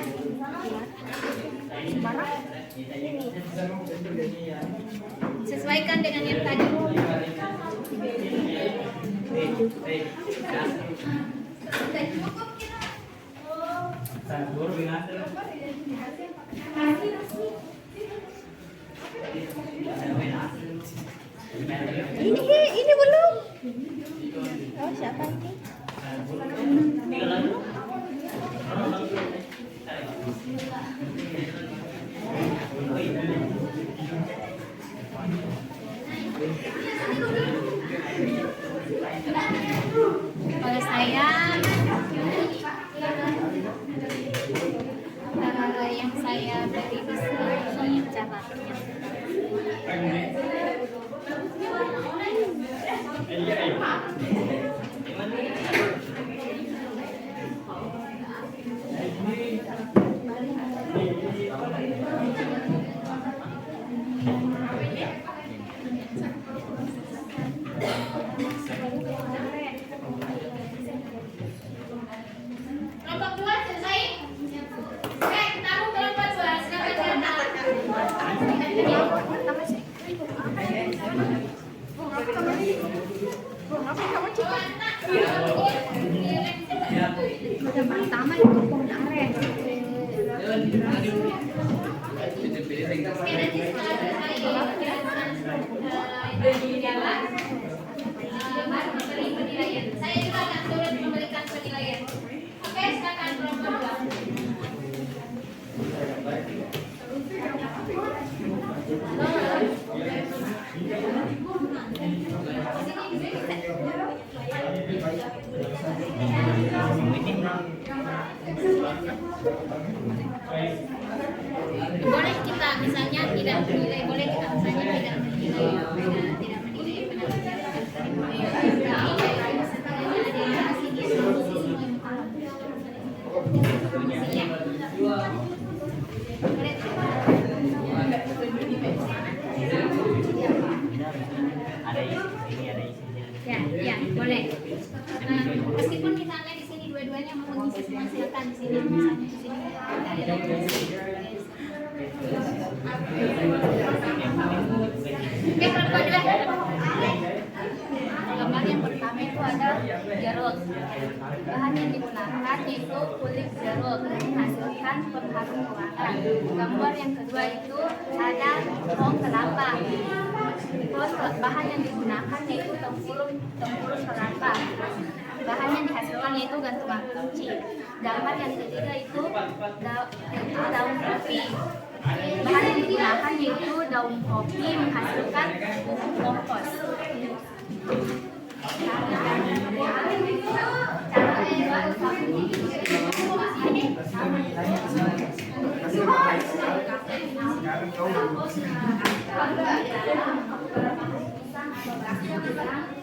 Sesuaikan dengan yang tadi. Ini belum. Oh, siapa ini? Kalau saya yang saya beri di sini caranya. Kelompok 2 selesai? Oke, taruh kelompok 2. Silakan pertama itu kemarin. Saya juga akan turut memberikan penilaian. Oke, silakan kelompok 2. Boleh kita misalnya tidak menilai, boleh kita misalnya tidak menilai, tidak menilai Ya, boleh. Meskipun misalnya di sini 2 dua-duanya mau mengisi semua silakan di sini. Misalnya di sini ada Oke, perempuan dulu. Gambar yang pertama itu ada jeruk. Bahan yang digunakan itu kulit jeruk menghasilkan pengharum ruangan. Gambar yang kedua itu ada pohon kelapa. Terus bahan yang digunakan yaitu tempurung kelapa. Bahan yang dihasilkan yaitu gantungan kunci. Gambar yang ketiga itu daun kopi. Bahan yang digunakan yaitu daun kopi menghasilkan pupuk kompos.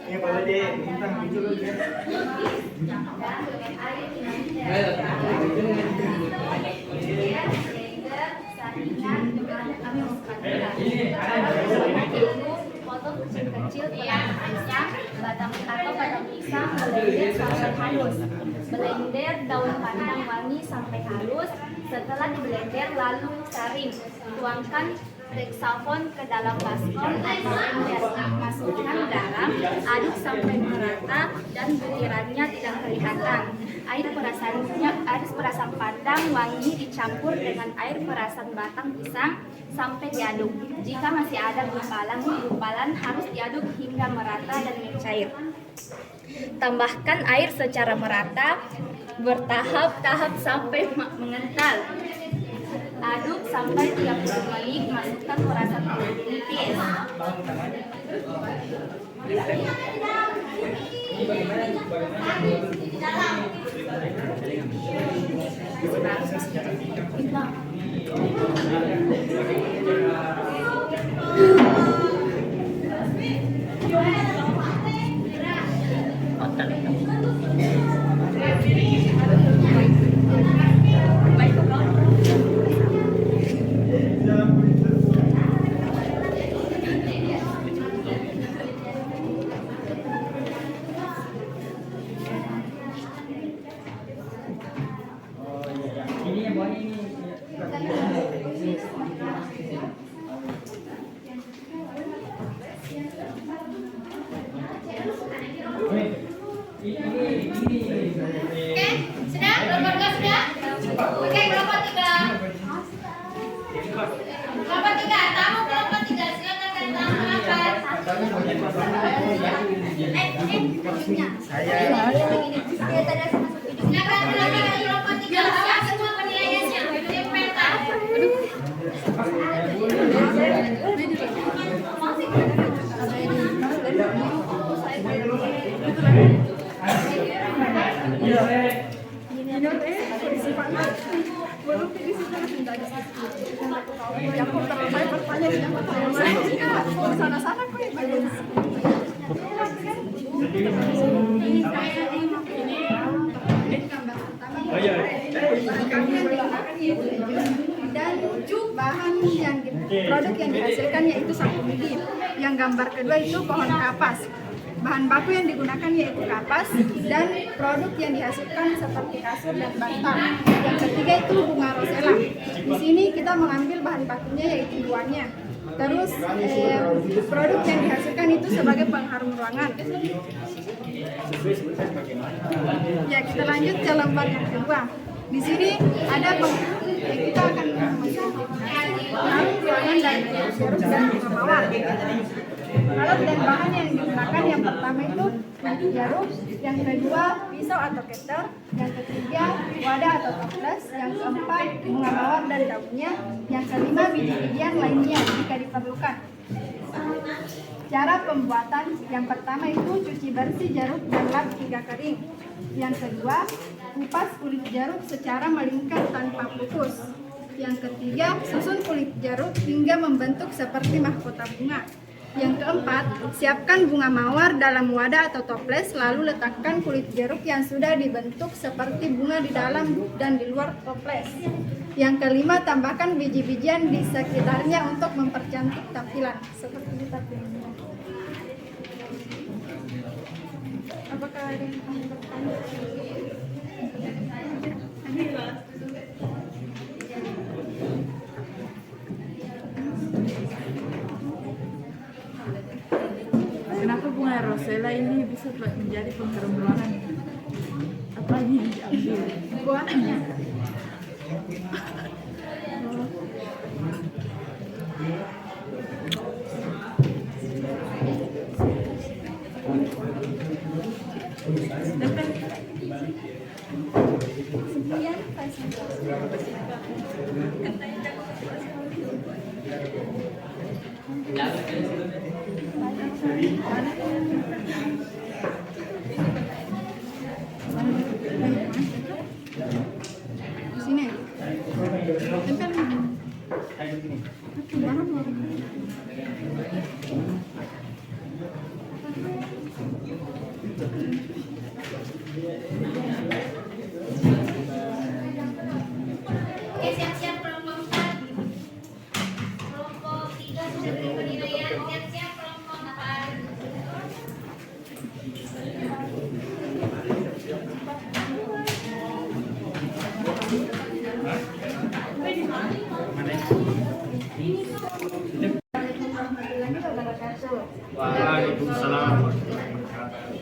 Ya kalau dia bintang muncul dia. Potong kecil-kecil pisang, batang pisang, blender sampai halus. Blender daun pandan wangi sampai halus. Setelah diblender lalu saring. Tuangkan Dexafon ke dalam baskom atau blender. Masukkan garam, aduk sampai merata dan butirannya tidak kelihatan. Air perasan padang wangi dicampur dengan air perasan batang pisang sampai diaduk. Jika masih ada gumpalan harus diaduk hingga merata dan mencair. Tambahkan air secara merata bertahap-tahap sampai mengental. Aduk sampai 30 menit, masukkan perasan kulit nipis. Dan bahan produk yang dihasilkan yaitu sapu lidi. Yang gambar kedua itu pohon kapas. Bahan baku yang digunakan yaitu kapas dan produk yang dihasilkan seperti kasur dan bantal. Yang ketiga itu bunga rosella. Di sini kita mengambil bahan bakunya yaitu buahnya. Terus produk yang dihasilkan itu sebagai pengharum ruangan. Ya, kita lanjut ke lembar yang kedua. Di sini ada kita akan pengharum ruangan dan jeruk dan bunga mawar. Alat dan bahan yang digunakan yang pertama itu jeruk, yang kedua pisau atau ketel, yang ketiga wadah atau toples, yang keempat bunga mawar dan daunnya, yang kelima biji-bijian lainnya jika diperlukan. Cara pembuatan yang pertama itu cuci bersih jeruk dan lap hingga kering. Yang kedua kupas kulit jeruk secara melingkar tanpa putus. Yang ketiga susun kulit jeruk hingga membentuk seperti mahkota bunga. Yang keempat, siapkan bunga mawar dalam wadah atau toples, lalu letakkan kulit jeruk yang sudah dibentuk seperti bunga di dalam dan di luar toples. Yang kelima, tambahkan biji-bijian di sekitarnya untuk mempercantik tampilan. Seperti ini tampilannya. Apakah ada yang bertanya? sela ini bisa menjadi penggerombolan. Apa ini diambil buahnya? Sini. Oke, siap-siap kelompok 4. Kelompok 3 sudah beri penilaian. Siap-siap kelompok 4. Waalaikumsalam.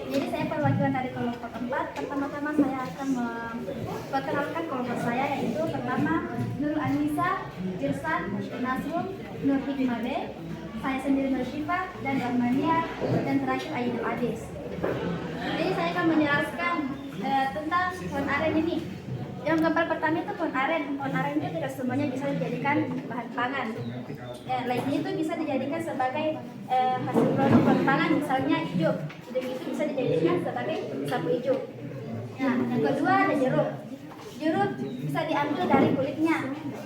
Jadi saya perwakilan dari kelompok 4. Pertama-tama saya akan memperkenalkan kelompok saya, yaitu pertama Nurul Anissa, Irsan, Nasrum, Nur Hikmade, saya sendiri Nur Syifa, dan Rahmania, dan terakhir Aidil Adis. Jadi saya akan menjelaskan tentang pohon aren ini. Yang gambar pertama itu pohon aren. Pohon aren itu tidak semuanya bisa dijadikan bahan pangan. Lainnya itu bisa dijadikan sebagai hasil produk perpangan, misalnya hijau. Dan itu bisa dijadikan sebagai sapu hijau. Nah, yang kedua ada jeruk. Jeruk bisa diambil dari kulitnya.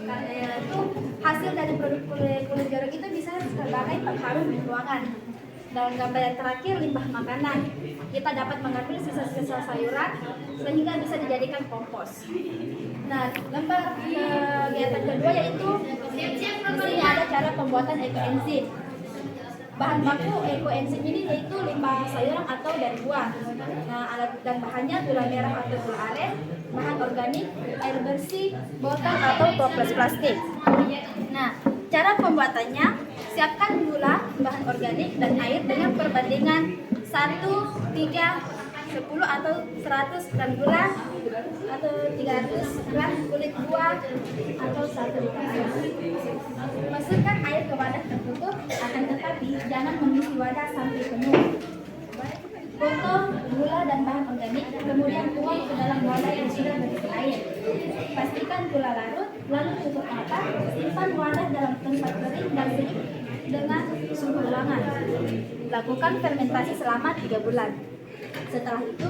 Karena itu hasil dari produk kulit jeruk itu bisa sebagai pengharum di ruangan. Dan gambar yang terakhir limbah makanan. Kita dapat mengambil sisa-sisa sayuran sehingga bisa dijadikan kompos. Nah, gambar kegiatan kedua yaitu di sini ada cara pembuatan ekoenzim. Bahan baku ekoenzim ini yaitu limbah sayuran atau dari buah. Nah, alat dan bahannya gula merah atau gula aren, bahan organik, air bersih, botol atau toples plastik. Nah, cara pembuatannya, siapkan gula, bahan organik, dan air dengan perbandingan 1, 3, 10 atau 100 gram gula atau 300 gram kulit buah atau 1 liter air. Masukkan air ke wadah tertutup, akan tetapi jangan mengisi wadah sampai penuh. Potong gula dan bahan organik, kemudian tuang ke dalam wadah yang sudah berisi air. Pastikan gula larut, lalu tutup mata, simpan wadah dalam tempat kering dan sejuk dengan suhu ruangan. Lakukan fermentasi selama 3 bulan. Setelah itu,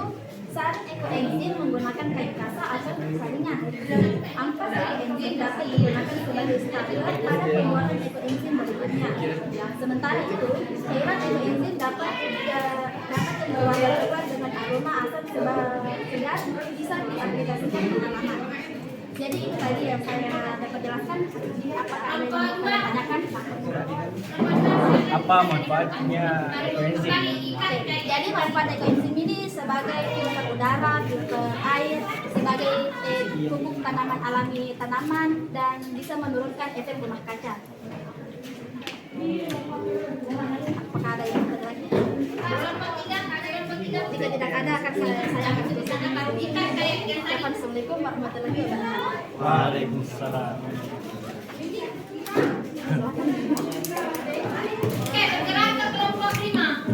saring ekoenzim menggunakan kayu kasa atau saringan. Ampas ekoenzim dapat digunakan sebagai starter pada pembuatan ekoenzim berikutnya. Sementara itu, cairan ekoenzim dapat membawa keluar dengan aroma asam segar bisa diaplikasikan di tanaman. Jadi itu tadi yang saya dapat jelaskan. Apakah ada yang mau tanyakan? Apa manfaatnya ekoenzim? Jadi manfaat ekoenzim ini sebagai filter udara, filter air, sebagai pupuk tanaman alami tanaman, dan bisa menurunkan efek rumah kaca. Apakah ada yang ada lagi? Jika tidak ada, akan saya akan tuliskan. Assalamualaikum warahmatullahi wabarakatuh. Waalaikumsalam. Oke, bergerak ke kelompok 5.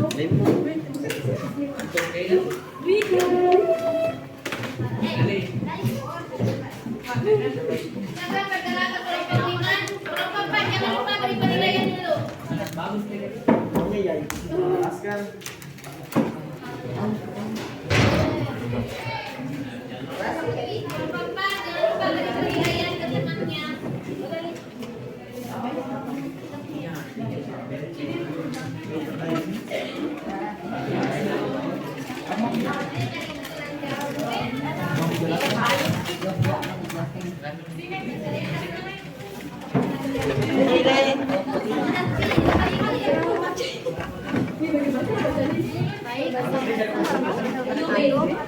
Sekarang bergerak ke kelompok 5. Kelompok 4 jangan lupa beri penilaian dulu. Kelompok 4 jangan lupa beri penilaian ke temannya.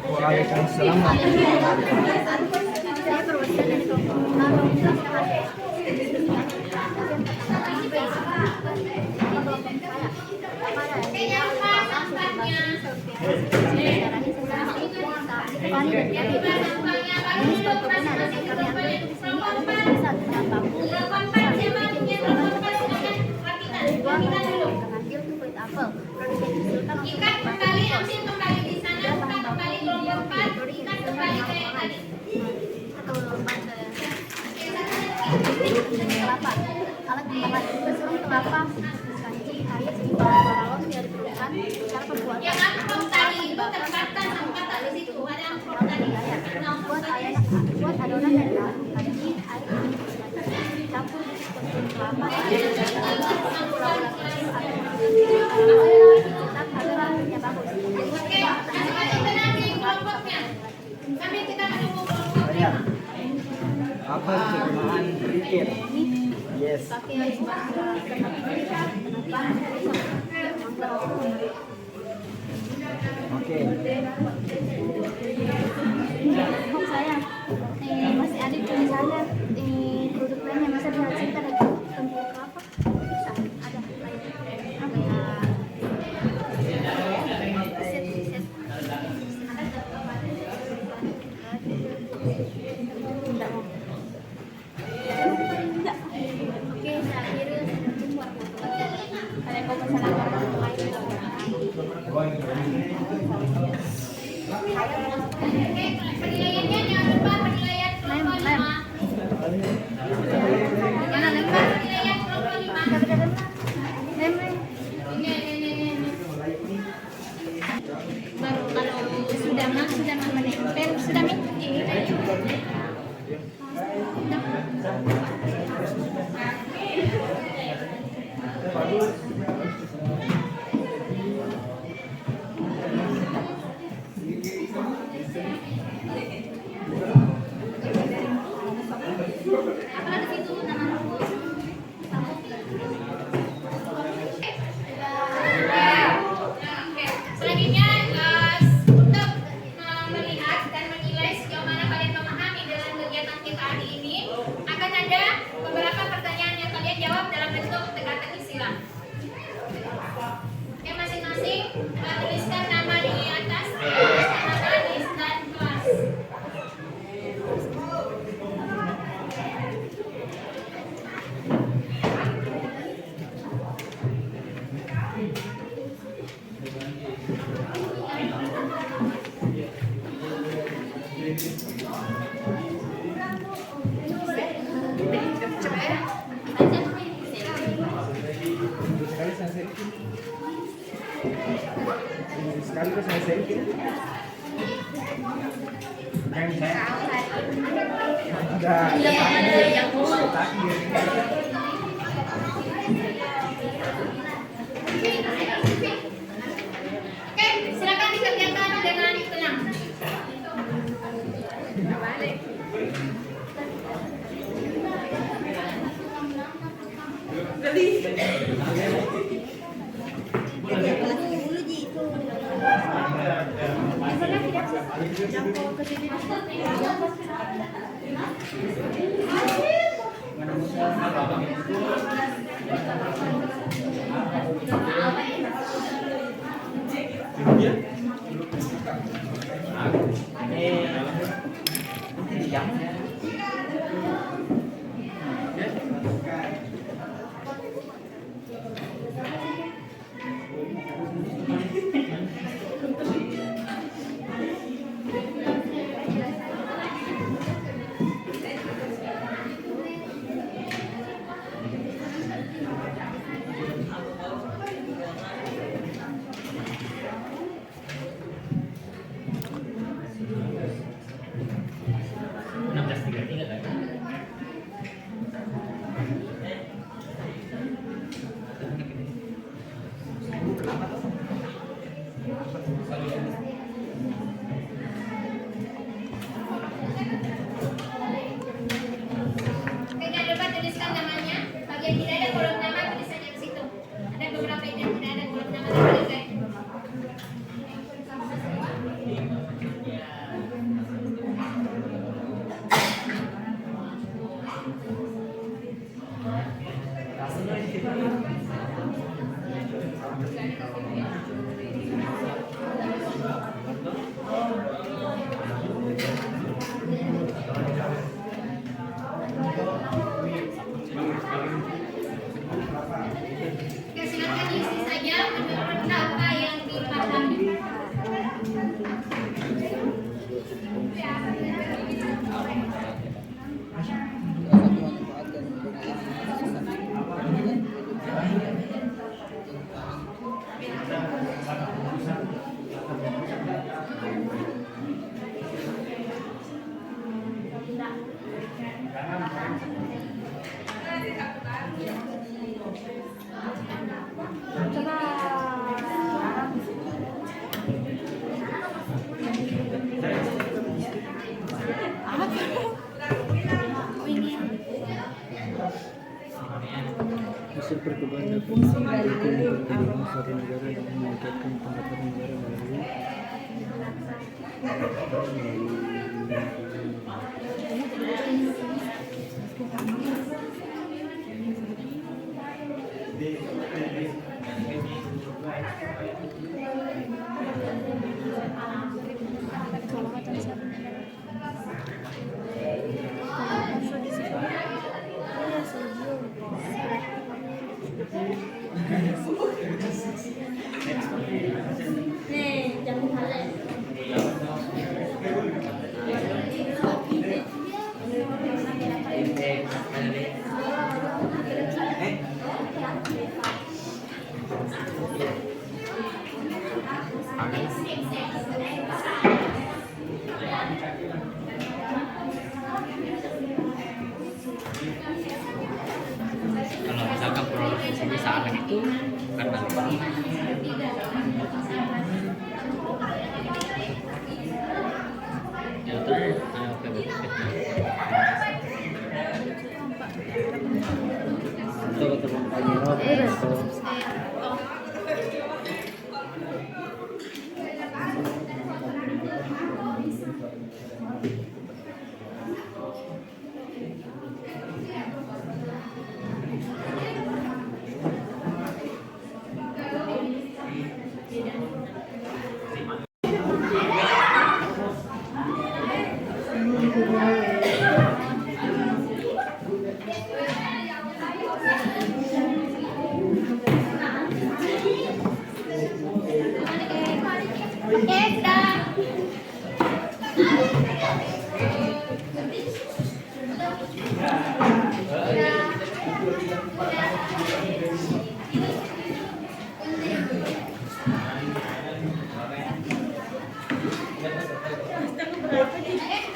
Waalaikumsalam. Oke, jangan lupa sampai sampahnya. Petani dan kami jenis perkebunan ada yang kami ambil itu di sini ada bisa dengan bambu, buah kita ambil itu kulit apel, produk yang dihasilkan untuk Ikat kembali, ambil kembali di sana, buka kembali kelompok 4, ikat kembali kayak tadi. atau lompat kelapa, alat pembangunan bersurung kelapa, kanji, air, paralon yang diperlukan cara pembuatan. Yang amplop tadi itu tempatkan sampah tak di situ, ada amplop tadi. Buat adonan dan kanji, air, campur konsumsi kelapa, Oke, masing-masing tenang di kelompoknya. Sambil kita menunggu kelompoknya. Apa kegunaan berikir? Yes. Oke. Oh saya, masih ada tulisannya produk lain yang bisa dihasilkan dari tembok kelapa. Bisa ada apa ya? Enggak. Oke, saya akhiri buat kalian kau masalah Penilaiannya jangan lupa penilaian kelompok 5. Jangan lupa penilaian kelompok 5. Baru kalau sudah menempel, sudah selanjutnya untuk melihat dan menilai sejauh mana kalian memahami dengan kegiatan kita hari ini, akan ada beberapa pertanyaan yang kalian jawab dalam bentuk teka-teki silang. Oke, masing-masing tuliskan nama di atas, nama baris dan kelas. Sekali terus saya sedikit. Yang saya Oke, silakan dikerjakan dengan tenang. memperkebanyak fungsi dari aroma satu negara dan meningkatkan pendapatan negara melalui Nih, jangan halen. Kalau misalkan produksi perusahaan itu karena ya terus oke Coba teman kamera atau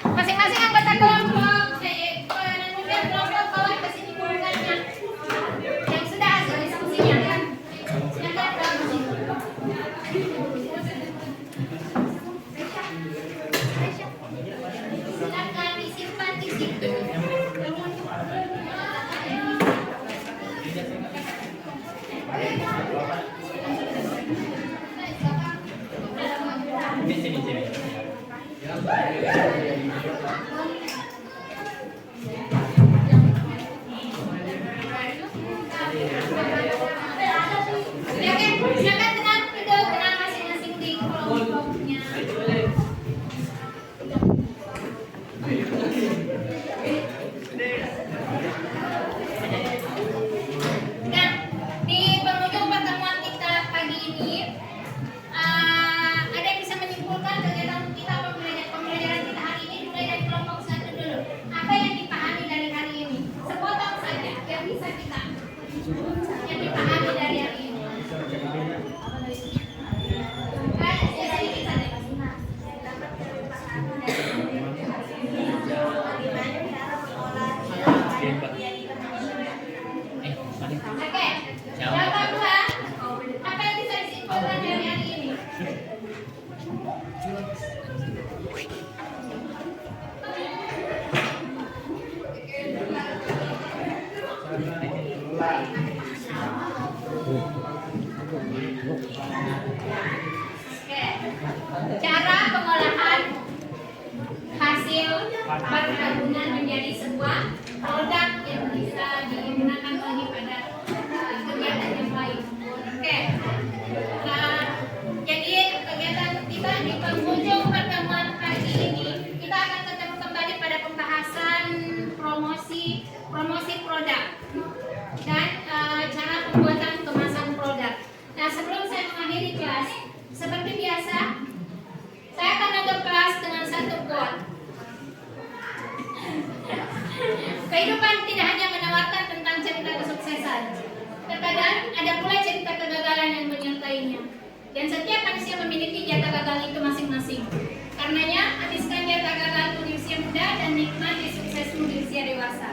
Masing-masing anggota kelompok kelompok bawa ke sini bukunya yang sudah hasil diskusinya kan silakan ke sini. Silakan disimpan di situ. sini. Silakan tenang duduk, tenang masing-masing di kelompoknya. Nah, di penghujung pertemuan kita pagi ini, ada yang bisa menyimpulkan kegiatan kita pembelajaran kita hari ini mulai dari kelompok 1 dulu. Apa yang dipahami dari hari ini? Sepotong saja yang bisa kita yang dipahami dari hari ini. Oke, jawaban dua. Apa yang bisa disimpulkan dari hari ini? Oke, cara pengolahan hasil perkebunan menjadi sebuah produk yang bisa digunakan lagi pada kegiatan yang lain. Oke, jadi kegiatan kita di penghujung pertemuan pagi ini kita akan ketemu kembali pada pembahasan promosi produk dan cara pembuatan kemasan produk. Nah, sebelum saya mengakhiri kelas, seperti biasa, saya akan menutup kelas dengan satu quote. Kehidupan tidak hanya menawarkan tentang cerita kesuksesan, terkadang ada pula cerita kegagalan yang menyertainya. Dan setiap manusia memiliki jatah gagal itu masing-masing. Karenanya, habiskan jatah gagalmu di usia muda dan nikmati suksesmu di usia dewasa.